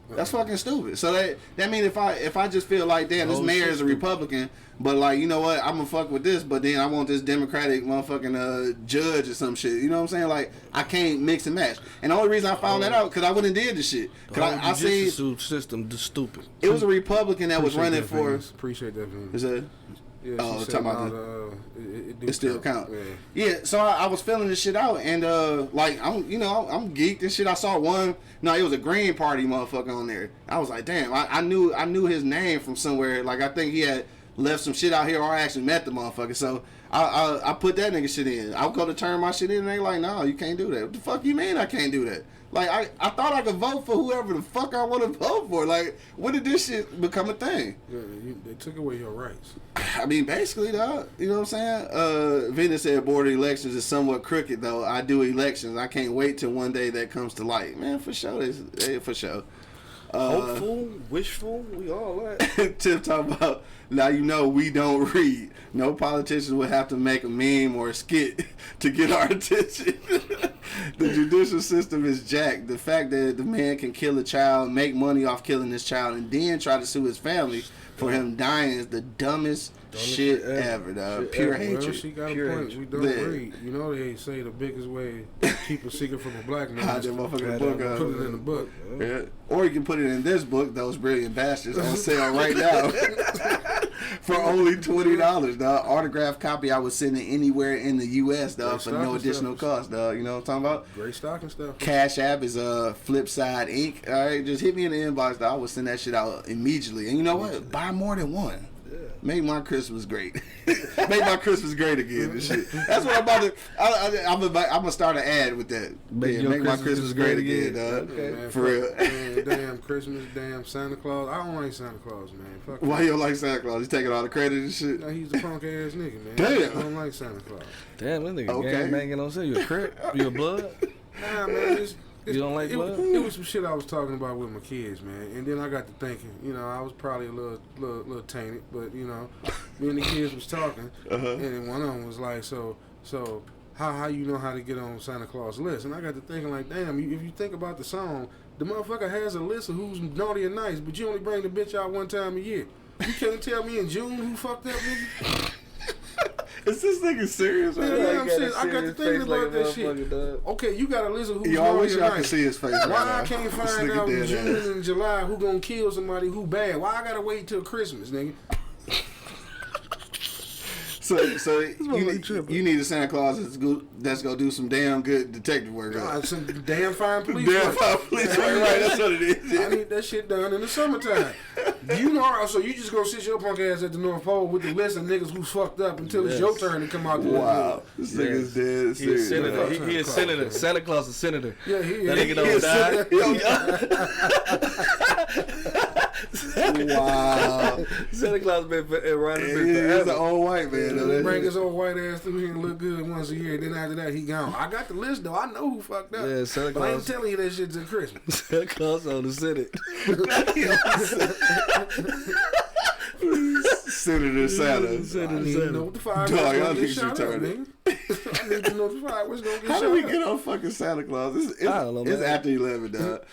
That's fucking stupid. So that means if I just feel like damn this mayor is a Republican, but like you know what, I'm gonna fuck with this, but then I want this Democratic motherfucking judge or some shit. You know what I'm saying? Like I can't mix and match. And the only reason I found that out because I wouldn't did the shit. Cause I see system is stupid. It was a Republican that was running for. Appreciate that. Is that? Yeah, oh, talking about it still count. Yeah, so I was filling this shit out, and like I'm geeked and shit. I saw one. No, it was a Green Party motherfucker on there. I was like, damn, I knew his name from somewhere. Like I think he had left some shit out here, or I actually met the motherfucker. So I put that nigga shit in. I'll go to turn my shit in, and they like, no, you can't do that. What the fuck you mean I can't do that? Like I thought I could vote for whoever the fuck I want to vote for. Like when did this shit become a thing? Yeah, they took away your rights. I mean, basically, dog. You know what I'm saying? Venus said board of elections is somewhat crooked, though. I do elections. I can't wait till one day that comes to light. Man, for sure. For sure. Hopeful, wishful, we all that. Tip talking about, now you know we don't read. No politician would have to make a meme or a skit to get our attention. The judicial system is jacked. The fact that the man can kill a child, make money off killing this child, and then try to sue his family for him dying is the dumbest shit ever, dog. Pure hatred. Well, she got a point. We don't read. You know they say the biggest way to keep a secret from a black man hide is that to motherfucking book up. Put it in the book. Yeah. Or you can put it in this book, Those Brilliant Bastards, on sale right now. For only $20, dog. Autographed copy I would send it anywhere in the U.S., dog, for no additional cost, dog. You know what I'm talking about? Great stocking stuff. Cash App is Flipside Inc. All right, just hit me in the inbox, dog. I would send that shit out immediately. And you know what? Buy more than one. Yeah. Make my Christmas great. Make my Christmas great again and shit. That's what I'm about to. I'm gonna start an ad with that. Make my Christmas great again, dog. Okay. Man, for real. Man, damn Christmas, damn Santa Claus. I don't like Santa Claus, man. Fuck Why you don't like Santa Claus? He's taking all the credit and shit. No, he's a punk ass nigga, man. Damn. I don't like Santa Claus. Damn, that nigga gang banging on say you a crip? You a blood? Nah, man. You don't like blood? It was some shit I was talking about with my kids, man. And then I got to thinking, you know, I was probably a little tainted, but you know, me and the kids was talking, and then one of them was like, so how you know how to get on Santa Claus list? And I got to thinking like, damn, if you think about the song, the motherfucker has a list of who's naughty and nice, but you only bring the bitch out one time a year. You can't tell me in June who fucked that nigga. Is this nigga serious? Yeah, yeah, I'm serious. I got to thinking about that shit. Okay, you got a list of who's I naughty wish and y'all nice. could see his face. Why I can't find out in June and July who gonna kill somebody who bad? Why I gotta wait till Christmas, nigga? So you need a Santa Claus that's gonna do some damn good detective work. Some damn fine police work. Right, that's what it is. I need that shit done in the summertime. You know, so you just gonna sit your punk ass at the North Pole with the list of niggas who's fucked up until it's your turn to come out. Wow, this nigga's dead. He is senator. He is senator. Santa Claus is senator. Yeah, he is. That nigga don't die. Wow. Santa Claus been around the bitch forever. He's an old white man. Bring his old white ass through here and look good once a year. Then after that, he gone. I got the list though. I know who fucked up. Yeah, Santa Claus. But I ain't telling you that shit till Christmas. Santa Claus on the Senate. Senator Santa. I need to know what the fire Dog, y'all niggas niggas retarded. need to notify what's gonna get How shot do we up. get on fucking Santa Claus? It's I don't know, It's man. after 11, dog.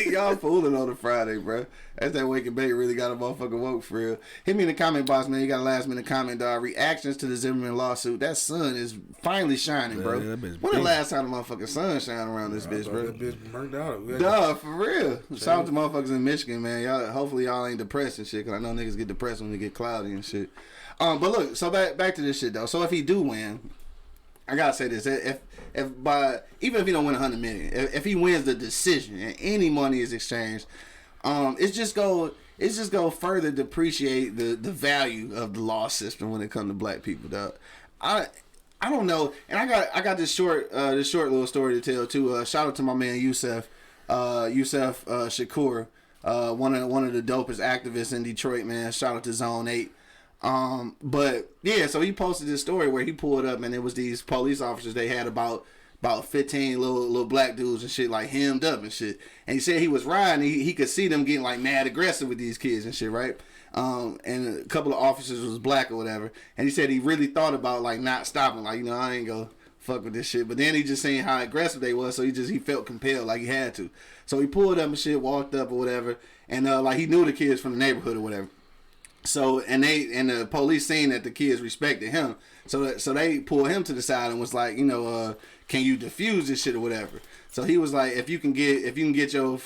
Y'all fooling on a Friday, bro. That's that Wake and Bake really got a motherfucker woke for real. Hit me in the comment box, man. You got a last minute comment, dog. Reactions to the Zimmerman lawsuit. That sun is finally shining, bro. Yeah, that bitch When the big. last time the motherfucking sun shined around this bitch, bro? That bitch burnt out. Duh, for real. Shout out to motherfuckers in Michigan, man. Y'all, hopefully y'all ain't depressed and shit, cause I know niggas get depressed when they get cloudy and shit. But look, so back to this shit though. So if he do win, I gotta say this: even if he don't win 100 million, if he wins the decision and any money is exchanged, it's just go further depreciate the value of the law system when it comes to black people, dog. I don't know, and I got this short little story to tell too. Shout out to my man Yusef Shakur, one of the dopest activists in Detroit, man. Shout out to Zone 8. But yeah, so he posted this story where he pulled up and it was these police officers. They had about 15 little black dudes and shit, like hemmed up and shit. And he said he was riding, he could see them getting like mad aggressive with these kids and shit, right? And a couple of officers was black or whatever. And he said he really thought about like not stopping, like, you know, I ain't gonna fuck with this shit. But then he just saying how aggressive they was, so he felt compelled, like he had to. So he pulled up and shit, walked up or whatever, and like he knew the kids from the neighborhood or whatever. So and the police seen that the kids respected him, so they pulled him to the side and was like, you know, can you defuse this shit or whatever? So he was like, if you can get your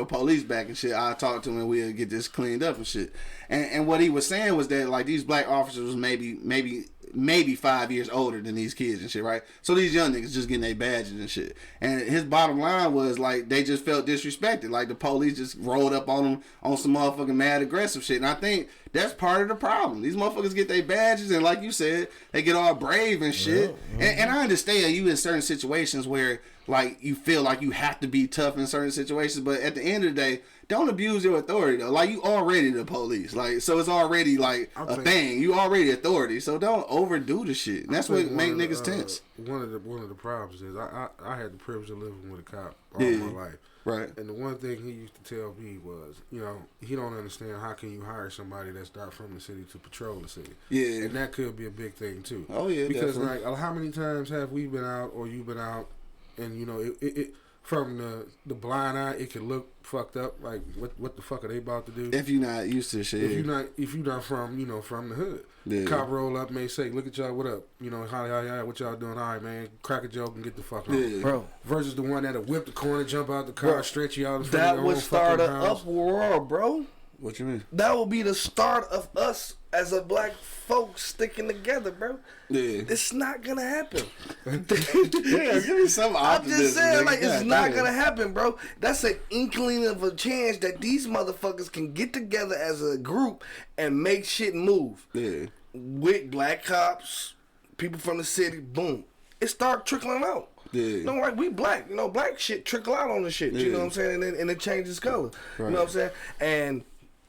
police back and shit, I'll talk to him and we'll get this cleaned up and shit. And what he was saying was that like these black officers was maybe 5 years older than these kids and shit, right? So these young niggas just getting their badges and shit. And his bottom line was like they just felt disrespected. Like the police just rolled up on them on some motherfucking mad aggressive shit. And I think that's part of the problem. These motherfuckers get their badges and like you said, they get all brave and shit. And I understand you in certain situations where like you feel like you have to be tough in certain situations, but at the end of the day, don't abuse your authority though. Like you already the police, like so it's already like a thing. You already authority, so don't overdo the shit. And that's what make niggas tense. One of the problems is I had the privilege of living with a cop all my life, right? And the one thing he used to tell me was, you know, he don't understand how can you hire somebody that's not from the city to patrol the city. Yeah, and that could be a big thing too. Oh yeah, because definitely. like how many times have we been out or you been out, and you know it from the blind eye, it can look fucked up. Like what the fuck are they about to do? If you're not used to shit. If you're not from the hood. Yeah. Cop roll up, may say, "Look at y'all, what up? You know, hi, what y'all doing? All right, man, crack a joke and get the fuck on." Yeah. Bro. Versus the one that'll whip the corner, jump out the car, stretch you out in front That of your would own start fucking an house. uproar, bro. What you mean? That would be the start of us as a black folks sticking together, bro. Yeah. It's not gonna happen. Yeah, give me some I'm optimism. just saying, nigga. like, it's God not damn. gonna happen, bro. That's an inkling of a chance that these motherfuckers can get together as a group and make shit move. Yeah. With black cops, people from the city, boom. It start trickling out. Yeah. You know, like we black, you know, black shit trickle out on the shit. You know what I'm saying? And it changes color. Right. You know what I'm saying? And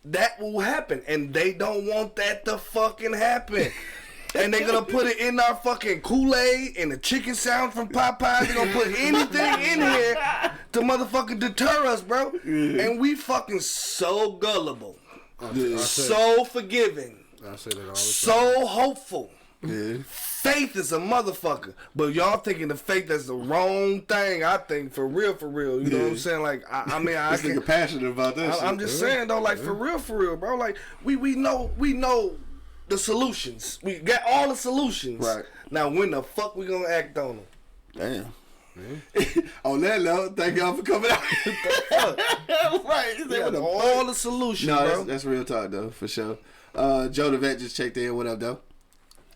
that will happen. And they don't want that to fucking happen. And they're gonna put it in our fucking Kool-Aid and the chicken sound from Popeyes. They're gonna put anything in here to motherfucking deter us, bro. And we fucking so gullible. So forgiving. I say that all the time. So hopeful. Yeah. Faith is a motherfucker. But y'all thinking the faith that's the wrong thing, I think, for real. You know what I'm saying? Like, I mean, I This can, nigga passionate about that shit. I'm just saying, though, like, for real, bro. Like, we know the solutions. We got all the solutions. Right. Now, when the fuck we gonna act on them? Damn. On that note, thank y'all for coming out. Right. We got all the solutions, No, bro. that's real talk though, for sure. Joe the Vet just checked in. What up, though?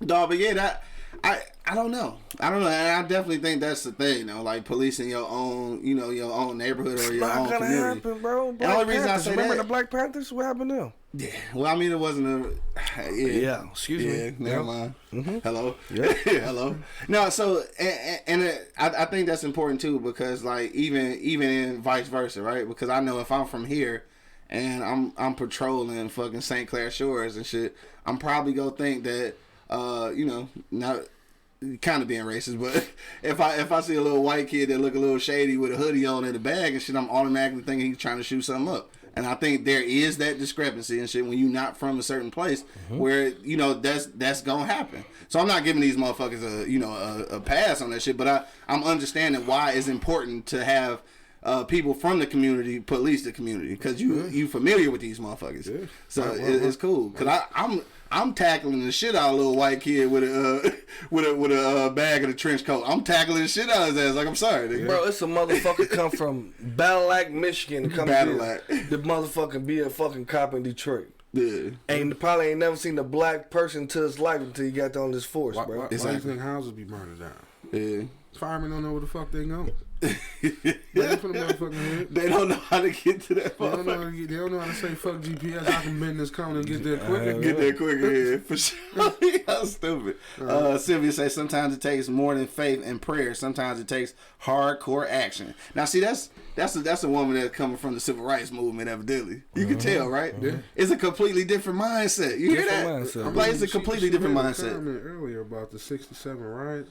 Dog, but yeah, I don't know. And I definitely think that's the thing, though. Like policing your own, you know, your own neighborhood or your own community. Not gonna happen, bro. The only reason I say Remember that, the Black Panthers? What happened to them? yeah. Well, I mean, it wasn't a. Yeah. Excuse Yeah, me. never mind. Hello. Yeah. Hello. No, so I think that's important too, because like even in vice versa, right? Because I know if I'm from here and I'm patrolling fucking St. Clair Shores and shit, I'm probably gonna think that you know, not kind of being racist, but if I see a little white kid that look a little shady with a hoodie on in the bag and shit, I'm automatically thinking he's trying to shoot something up. And I think there is that discrepancy and shit when you're not from a certain place where, you know, that's gonna happen. So I'm not giving these motherfuckers a pass on that shit, but I'm understanding why it's important to have people from the community police the community, because you familiar with these motherfuckers. Yeah. So it's cool. Because I'm tackling the shit out of a little white kid with a bag and a trench coat. I'm tackling the shit out of his ass. Like, I'm sorry, nigga. Bro, it's a motherfucker come from Battleac, Michigan, to come the motherfucker be a fucking cop in Detroit. Yeah. Probably ain't never seen a black person to his life until he got on this force, bro. Why do you think houses be burning down? Yeah. Firemen don't know where the fuck they go. They don't know how to get to that. They don't know how to say fuck GPS. I can bend this cone and get there quicker. Get there quicker, yeah, for sure. How stupid. Sylvia says sometimes it takes more than faith and prayer. Sometimes it takes hardcore action. Now, see, that's a woman that's coming from the civil rights movement, evidently. You can tell, right? Yeah. It's a completely different mindset. You hear that? Mindset. Like, it's a completely different mindset. Comment earlier about the 67 riots.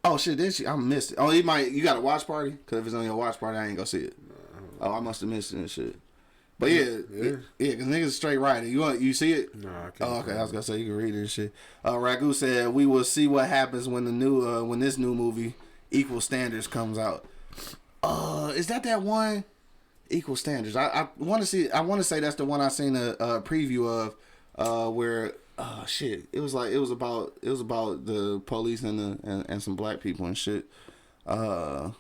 Oh shit, did she? I missed it. Oh, you got a watch party? Because if it's on your watch party, I ain't gonna see it. Oh, I must have missed it and shit. But yeah, because niggas straight writing. You see it? No, I can't. Oh, okay. I was gonna say you can read it and shit. Ragu said we will see what happens when when this new movie Equal Standards comes out. Is that one? Equal Standards. I want to see. I want to say that's the one I seen a preview of, where. Oh shit! It was about the police and some black people and shit. I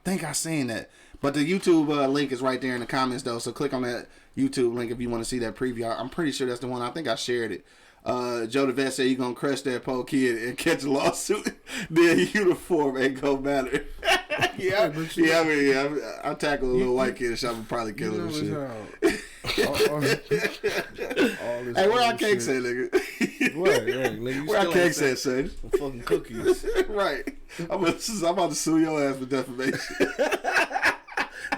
think I seen that, but the YouTube link is right there in the comments though. So click on that YouTube link if you want to see that preview. I'm pretty sure that's the one. I think I shared it. Joe the Vet said you gonna crush that poor kid and catch a lawsuit. Their uniform ain't gonna matter. I tackle a little white kid and shop and probably kill him and shit. Hey, where our cakes at, nigga? Right, nigga. Where our cakes at, son? Some fucking cookies. Right. I'm about to sue your ass for defamation.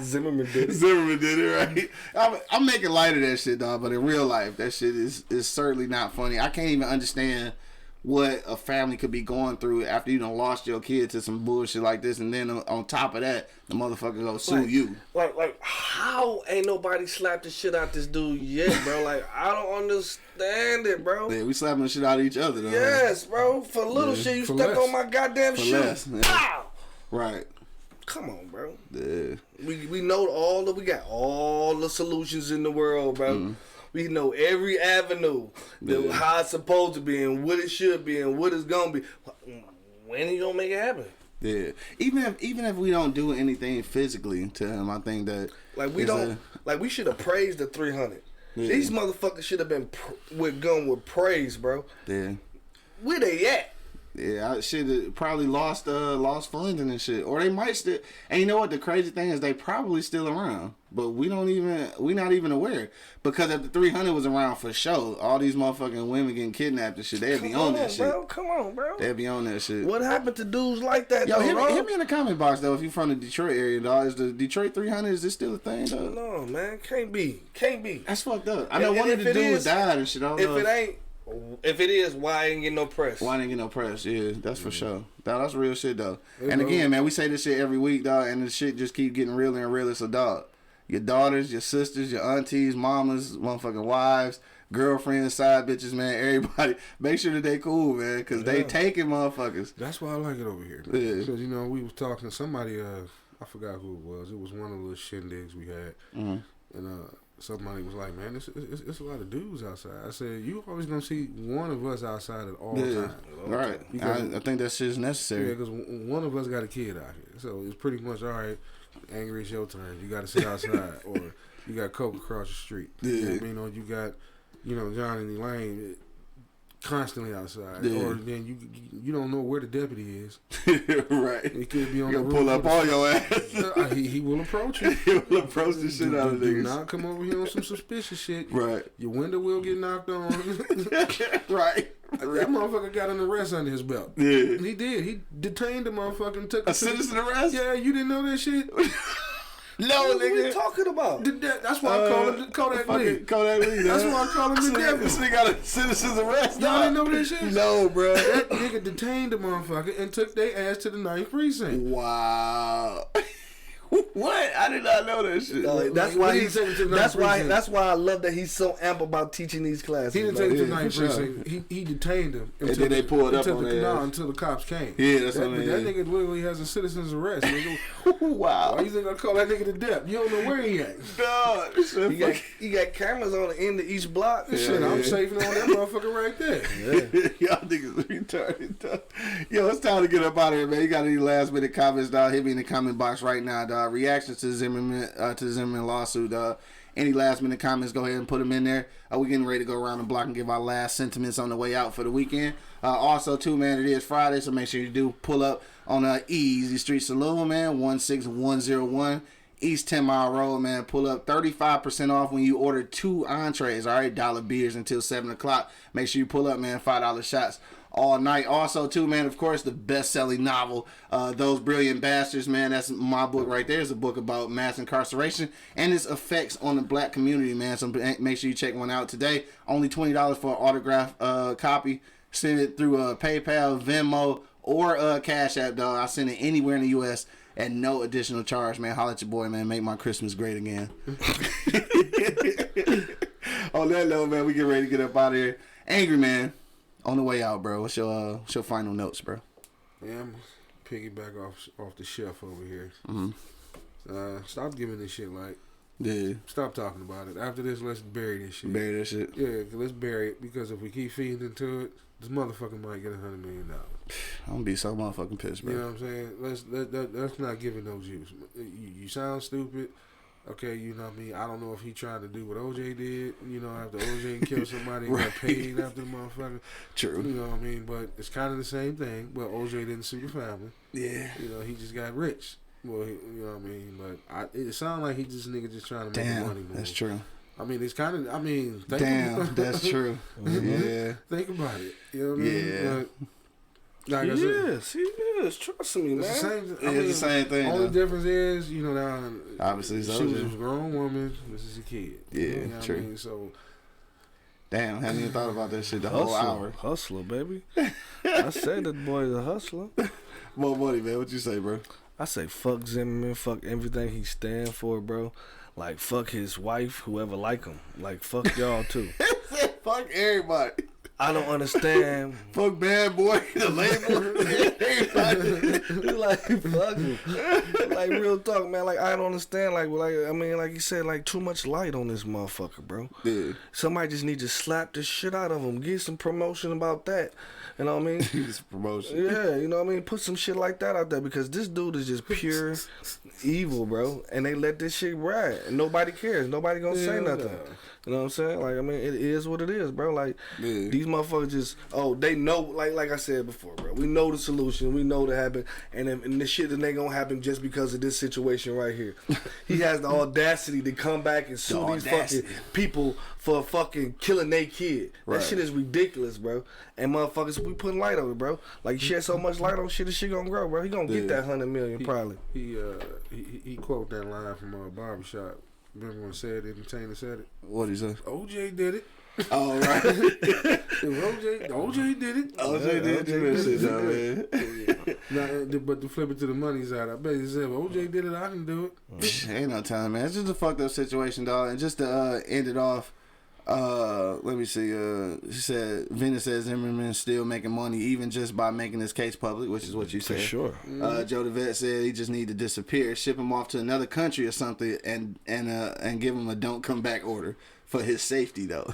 Zimmerman did it, right? I'm making light of that shit, dog, but in real life, that shit is certainly not funny. I can't even understand what a family could be going through after you done lost your kid to some bullshit like this, and then on top of that, the motherfucker gonna sue you. Like, how ain't nobody slapped the shit out this dude yet, bro? Like, I don't understand it, bro. Yeah, we slapping the shit out of each other, though. Yes, bro. For little shit, you stepped on my goddamn shoe. Pow! Right. Come on, bro. Yeah. We know we got all the solutions in the world, bro. Mm. We know every avenue, how it's supposed to be and what it should be and what it's gonna be. When are you gonna make it happen? Yeah. Even if we don't do anything physically to him, I think that we should have praised the 300. Yeah. These motherfuckers should have been going with praise, bro. Yeah. Where they at? Yeah, I should have probably lost funding and shit, or they might still. And you know what? The crazy thing is, they probably still around, but we not even aware, because if the 300 was around for sure, all these motherfucking women getting kidnapped and shit, they'd be on that shit. Come on, bro. They'd be on that shit. What happened to dudes like that? Yo, hit me in the comment box though if you from the Detroit area, dog. Is the Detroit 300 is this still a thing though? No, man, can't be. That's fucked up. I know one of the dudes died and shit. I don't know if it is, why I ain't get no press? Yeah, that's for sure. That's real shit, though. And again, man, we say this shit every week, dog, and the shit just keep getting realer and realer. So, dog, your daughters, your sisters, your aunties, mamas, motherfucking wives, girlfriends, side bitches, man, everybody, make sure that they cool, man, because they taking motherfuckers. That's why I like it over here. Because, we was talking to somebody, I forgot who it was. It was one of the little shindigs we had. Mm-hmm. And, somebody was like, man, it's a lot of dudes outside. I said, you always going to see one of us outside at all times. Right. I think that shit's necessary. Yeah, because one of us got a kid out here. So it's pretty much, all right, angry, it's your turn. You got to sit outside. Or you got Coke across the street. Yeah. You know what I mean? Or you got, Johnny Lane constantly outside. Yeah. Or then you don't know where the deputy is. Right. He could be on the roof. Pull up all your ass. He will approach you. He will approach the shit out of niggas. Do not come over here on some suspicious shit. Right. Your window will get knocked on. Right. That motherfucker got an arrest under his belt. Yeah. He did. He detained the motherfucker and took a citizen arrest? Yeah, you didn't know that shit? No, what nigga. What are you talking about? That's why I call him Kodak Lee. Kodak Lee. That's why I call him the devil. This nigga got a citizen's arrest. Y'all didn't know that shit? No, bro. That nigga detained the motherfucker and took their ass to the 9th precinct. Wow. What? I did not know that shit. That's What why he he's. take him to the That's ninth why. precinct? That's why I love that he's so amp about teaching these classes. He didn't like, take him to the yeah, ninth for sure. precinct. He detained him. And then they pulled up on their ass. until the cops came. Yeah, that's that, what I mean. That nigga literally has a citizen's arrest. Nigga. Wow. Why you think I call that nigga to death? You don't know where he at. Dog, this shit he got cameras on the end of each block. Shit, I'm saving on that motherfucker right there. Y'all niggas retarded, dog. Yo, it's time to get up out of here, man. You got any last minute comments, dog? Hit me in the comment box right now, dog. Reactions to the Zimmerman lawsuit, dog. Any last minute comments, go ahead and put them in there. We getting ready to go around the block and give our last sentiments on the way out for the weekend. Also, too, man, it is Friday, so make sure you do pull up on Easy Street Saloon, man, 16101 East 10 Mile Road, man. Pull up 35% off when you order 2 entrees, all right? Dollar beers until 7 o'clock. Make sure you pull up, man. $5 shots all night. Also, too, man, of course, the best-selling novel, Those Brilliant Bastards, man. That's my book right there. It's a book about mass incarceration and its effects on the black community, man. So make sure you check one out today. Only $20 for an autograph copy. Send it through PayPal, Venmo, or Cash App, dog. I send it anywhere in the U.S. at no additional charge, man. Holla at your boy, man. Make my Christmas great again. On that note, man, we get ready to get up out of here. Angry Man, on the way out, bro. What's your final notes, bro? Yeah, I'm piggyback off the chef over here. Mm-hmm. Stop giving this shit like. Yeah. Stop talking about it. After this, let's bury this shit. Bury that shit. Yeah, let's bury it because if we keep feeding into it, this motherfucker might get $100 million. I'm gonna be so motherfucking pissed, bro. You know what I'm saying? Let's not give it no juice. You sound stupid. Okay, you know what I mean? I don't know if he tried to do what OJ did, you know, after OJ killed somebody and Right. got paid after the motherfucker. True. You know what I mean? But it's kind of the same thing. But OJ didn't sue the family. Yeah. You know, he just got rich. Well, you know what I mean? But it sounds like he just nigga just trying to make the money move. That's true. I mean, it's kind of, That's true. Yeah. Think about it. You know what I mean? Yeah. But, like I said, Yes, he is. Trust me, man. it's the same, It's the same thing. only though. difference is, you know, now Obviously, it's she was a OJ. grown woman. This is a kid. Yeah, you know what true. I mean? So Damn, hadn't even thought about that shit the whole hour. Hustler, baby. I said that boy's a hustler. More money, man. What you say, bro? I say fuck Zimmerman, fuck everything he stand for, bro. Like, fuck his wife, whoever like him. Like, fuck y'all, too. Fuck everybody. I don't understand. Fuck Bad Boy, the label. Everybody. Like, fuck him. Like, real talk, man. Like, I don't understand. Like, I mean, like you said, like, too much light on this motherfucker, bro. Yeah. Somebody just need to slap the shit out of him. Get some promotion about that. You know what I mean? It's promotion. Yeah, you know what I mean? Put some shit like that out there because this dude is just pure evil, bro. And they let this shit ride. And nobody cares. Nobody gonna say nothing. You know what I'm saying? Like, I mean, it is what it is, bro. Like, these motherfuckers just, they know, like I said before, bro. We know the solution. We know what happened. And this shit that ain't gonna happen just because of this situation right here. He has the audacity to come back and sue these fucking people for fucking killing their kid. That shit is ridiculous, bro. And motherfuckers, we putting light on it, bro. Like, you shed so much light on shit, this shit gonna grow, bro. He gonna get that $100 million probably. he quote that line from Barbershop. Remember when said it and Taylor said it? What he say? OJ did it. Oh, right. OJ did it. OJ did do that shit, though, man. Now, but to flip it to the money side, I bet he said, well, OJ did it, I can do it. Ain't no time, man. It's just a fucked up situation, dog. And just to end it off, let me see. She said, Venus says Zimmerman still making money even just by making his case public, which is what you said. For sure. Joe DeVette said he just need to disappear, ship him off to another country or something, and give him a don't come back order for his safety, though.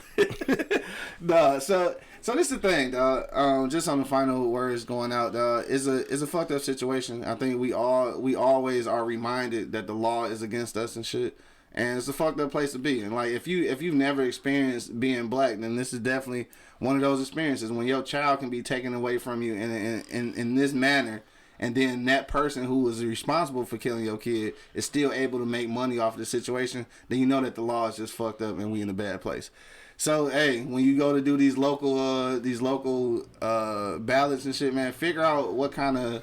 Dog, so this is the thing, dog. Just on the final words going out, dog, is a fucked up situation. I think we always are reminded that the law is against us and shit. And it's a fucked up place to be. And like, if you've never experienced being black, then this is definitely one of those experiences when your child can be taken away from you in this manner, and then that person who was responsible for killing your kid is still able to make money off of the situation. Then you know that the law is just fucked up and we in a bad place. So hey, when you go to do these local ballots and shit, man, figure out what kind of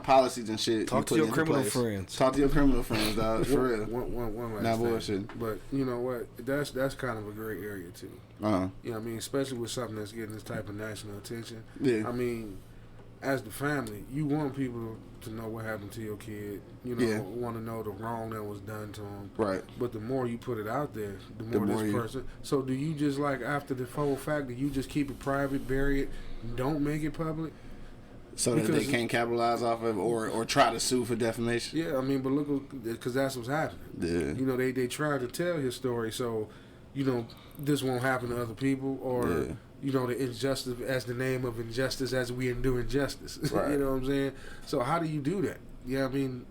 policies and shit. Talk to your criminal friends. Talk to your criminal friends, dog. For real. One last Not thing. bullshit. But you know what? That's kind of a great area too. Uh-huh. You know what I mean? Especially with something that's getting this type of national attention. Yeah. I mean, as the family, you want people to know what happened to your kid. You know, Yeah. want to know the wrong that was done to him. Right. But the more you put it out there, the more this person. So do you just like after the full fact, do you just keep it private, bury it, don't make it public? So that they can't capitalize off of or try to sue for defamation? Yeah, I mean, but look, because that's what's happening. Yeah. You know, they tried to tell his story, so, you know, this won't happen to other people, or, you know, the injustice as the name of injustice as we endure injustice. Right. You know what I'm saying? So how do you do that? Yeah, I mean,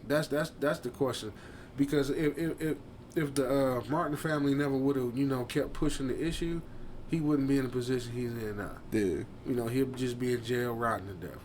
that's the question. Because if the Martin family never would have, you know, kept pushing the issue, he wouldn't be in the position he's in now. Yeah. You know, he'd just be in jail rotting to death.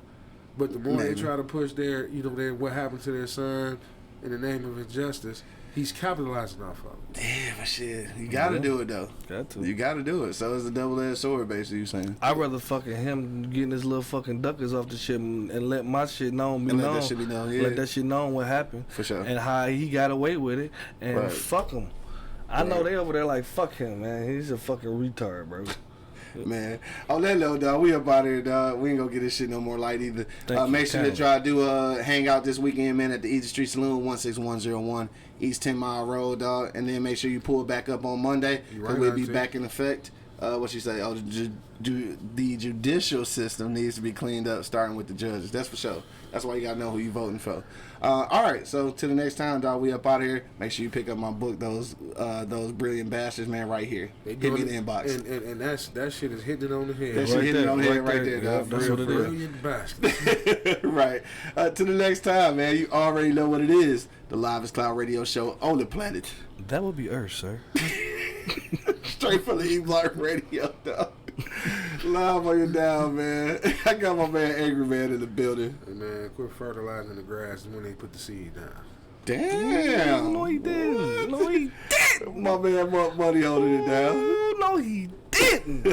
But the more they try to push their, you know, what happened to their son in the name of injustice, he's capitalizing off of it. Yeah, but shit, you gotta do it though. Got to. You gotta do it. So it's a double-edged sword, basically. You saying? I'd rather fucking him getting his little fucking duckers off the shit and let my shit known be And let known. that shit be known, yeah. Let that shit known what happened. For sure. And how he got away with it. And Right. fuck him. I know they over there like, fuck him, man. He's a fucking retard, bro. Man, on that note, dog, we up out here, dog. We ain't gonna get this shit no more light either. Thank Make you, sure that y'all do hang out this weekend, man, at the Easy Street Saloon, 16101 East 10 Mile Road, dog. And then make sure you pull back up on Monday, because we'll be back in effect. What you say? Oh, the judicial system needs to be cleaned up, starting with the judges. That's for sure. That's why you gotta know who you voting for. All right, so till the next time, dog. We up out here. Make sure you pick up my book, those brilliant bastards, man, right here. Hit me in the inbox. And that shit is hitting it on the head. That shit hitting it on the head right there, dog. That's what it is. Brilliant bastard. Right. Till the next time, man. You already know what it is. The Livest Cloud Radio Show on the planet. That would be Earth, sir. Straight from the E-Block Radio, dog. Live on your down, man. I got my man Angry Man in the building. Hey, man, quit fertilizing the grass when they put the seed down. Damn. No, he didn't. No, he didn't. My man Money holding it down. No, he didn't.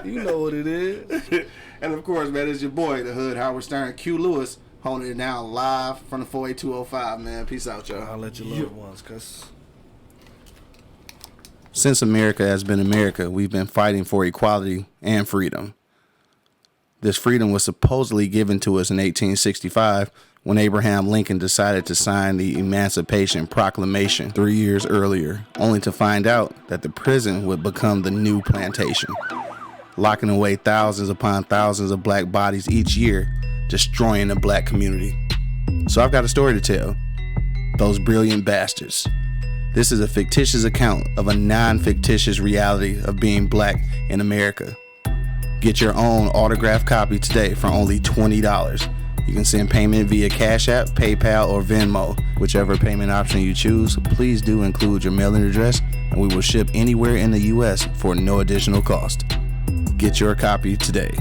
You know what it is. And of course, man, it's your boy, the Hood, Howard Stern, Q Lewis, holding it down live from the 48205, man. Peace out, y'all. I'll let you love ones, cuz. Since America has been America, we've been fighting for equality and freedom. This freedom was supposedly given to us in 1865 when Abraham Lincoln decided to sign the Emancipation Proclamation 3 years earlier, only to find out that the prison would become the new plantation, locking away thousands upon thousands of black bodies each year, destroying the black community. So I've got a story to tell. Those brilliant bastards. This is a fictitious account of a non-fictitious reality of being black in America. Get your own autographed copy today for only $20. You can send payment via Cash App, PayPal, or Venmo. Whichever payment option you choose, please do include your mailing address, and we will ship anywhere in the U.S. for no additional cost. Get your copy today.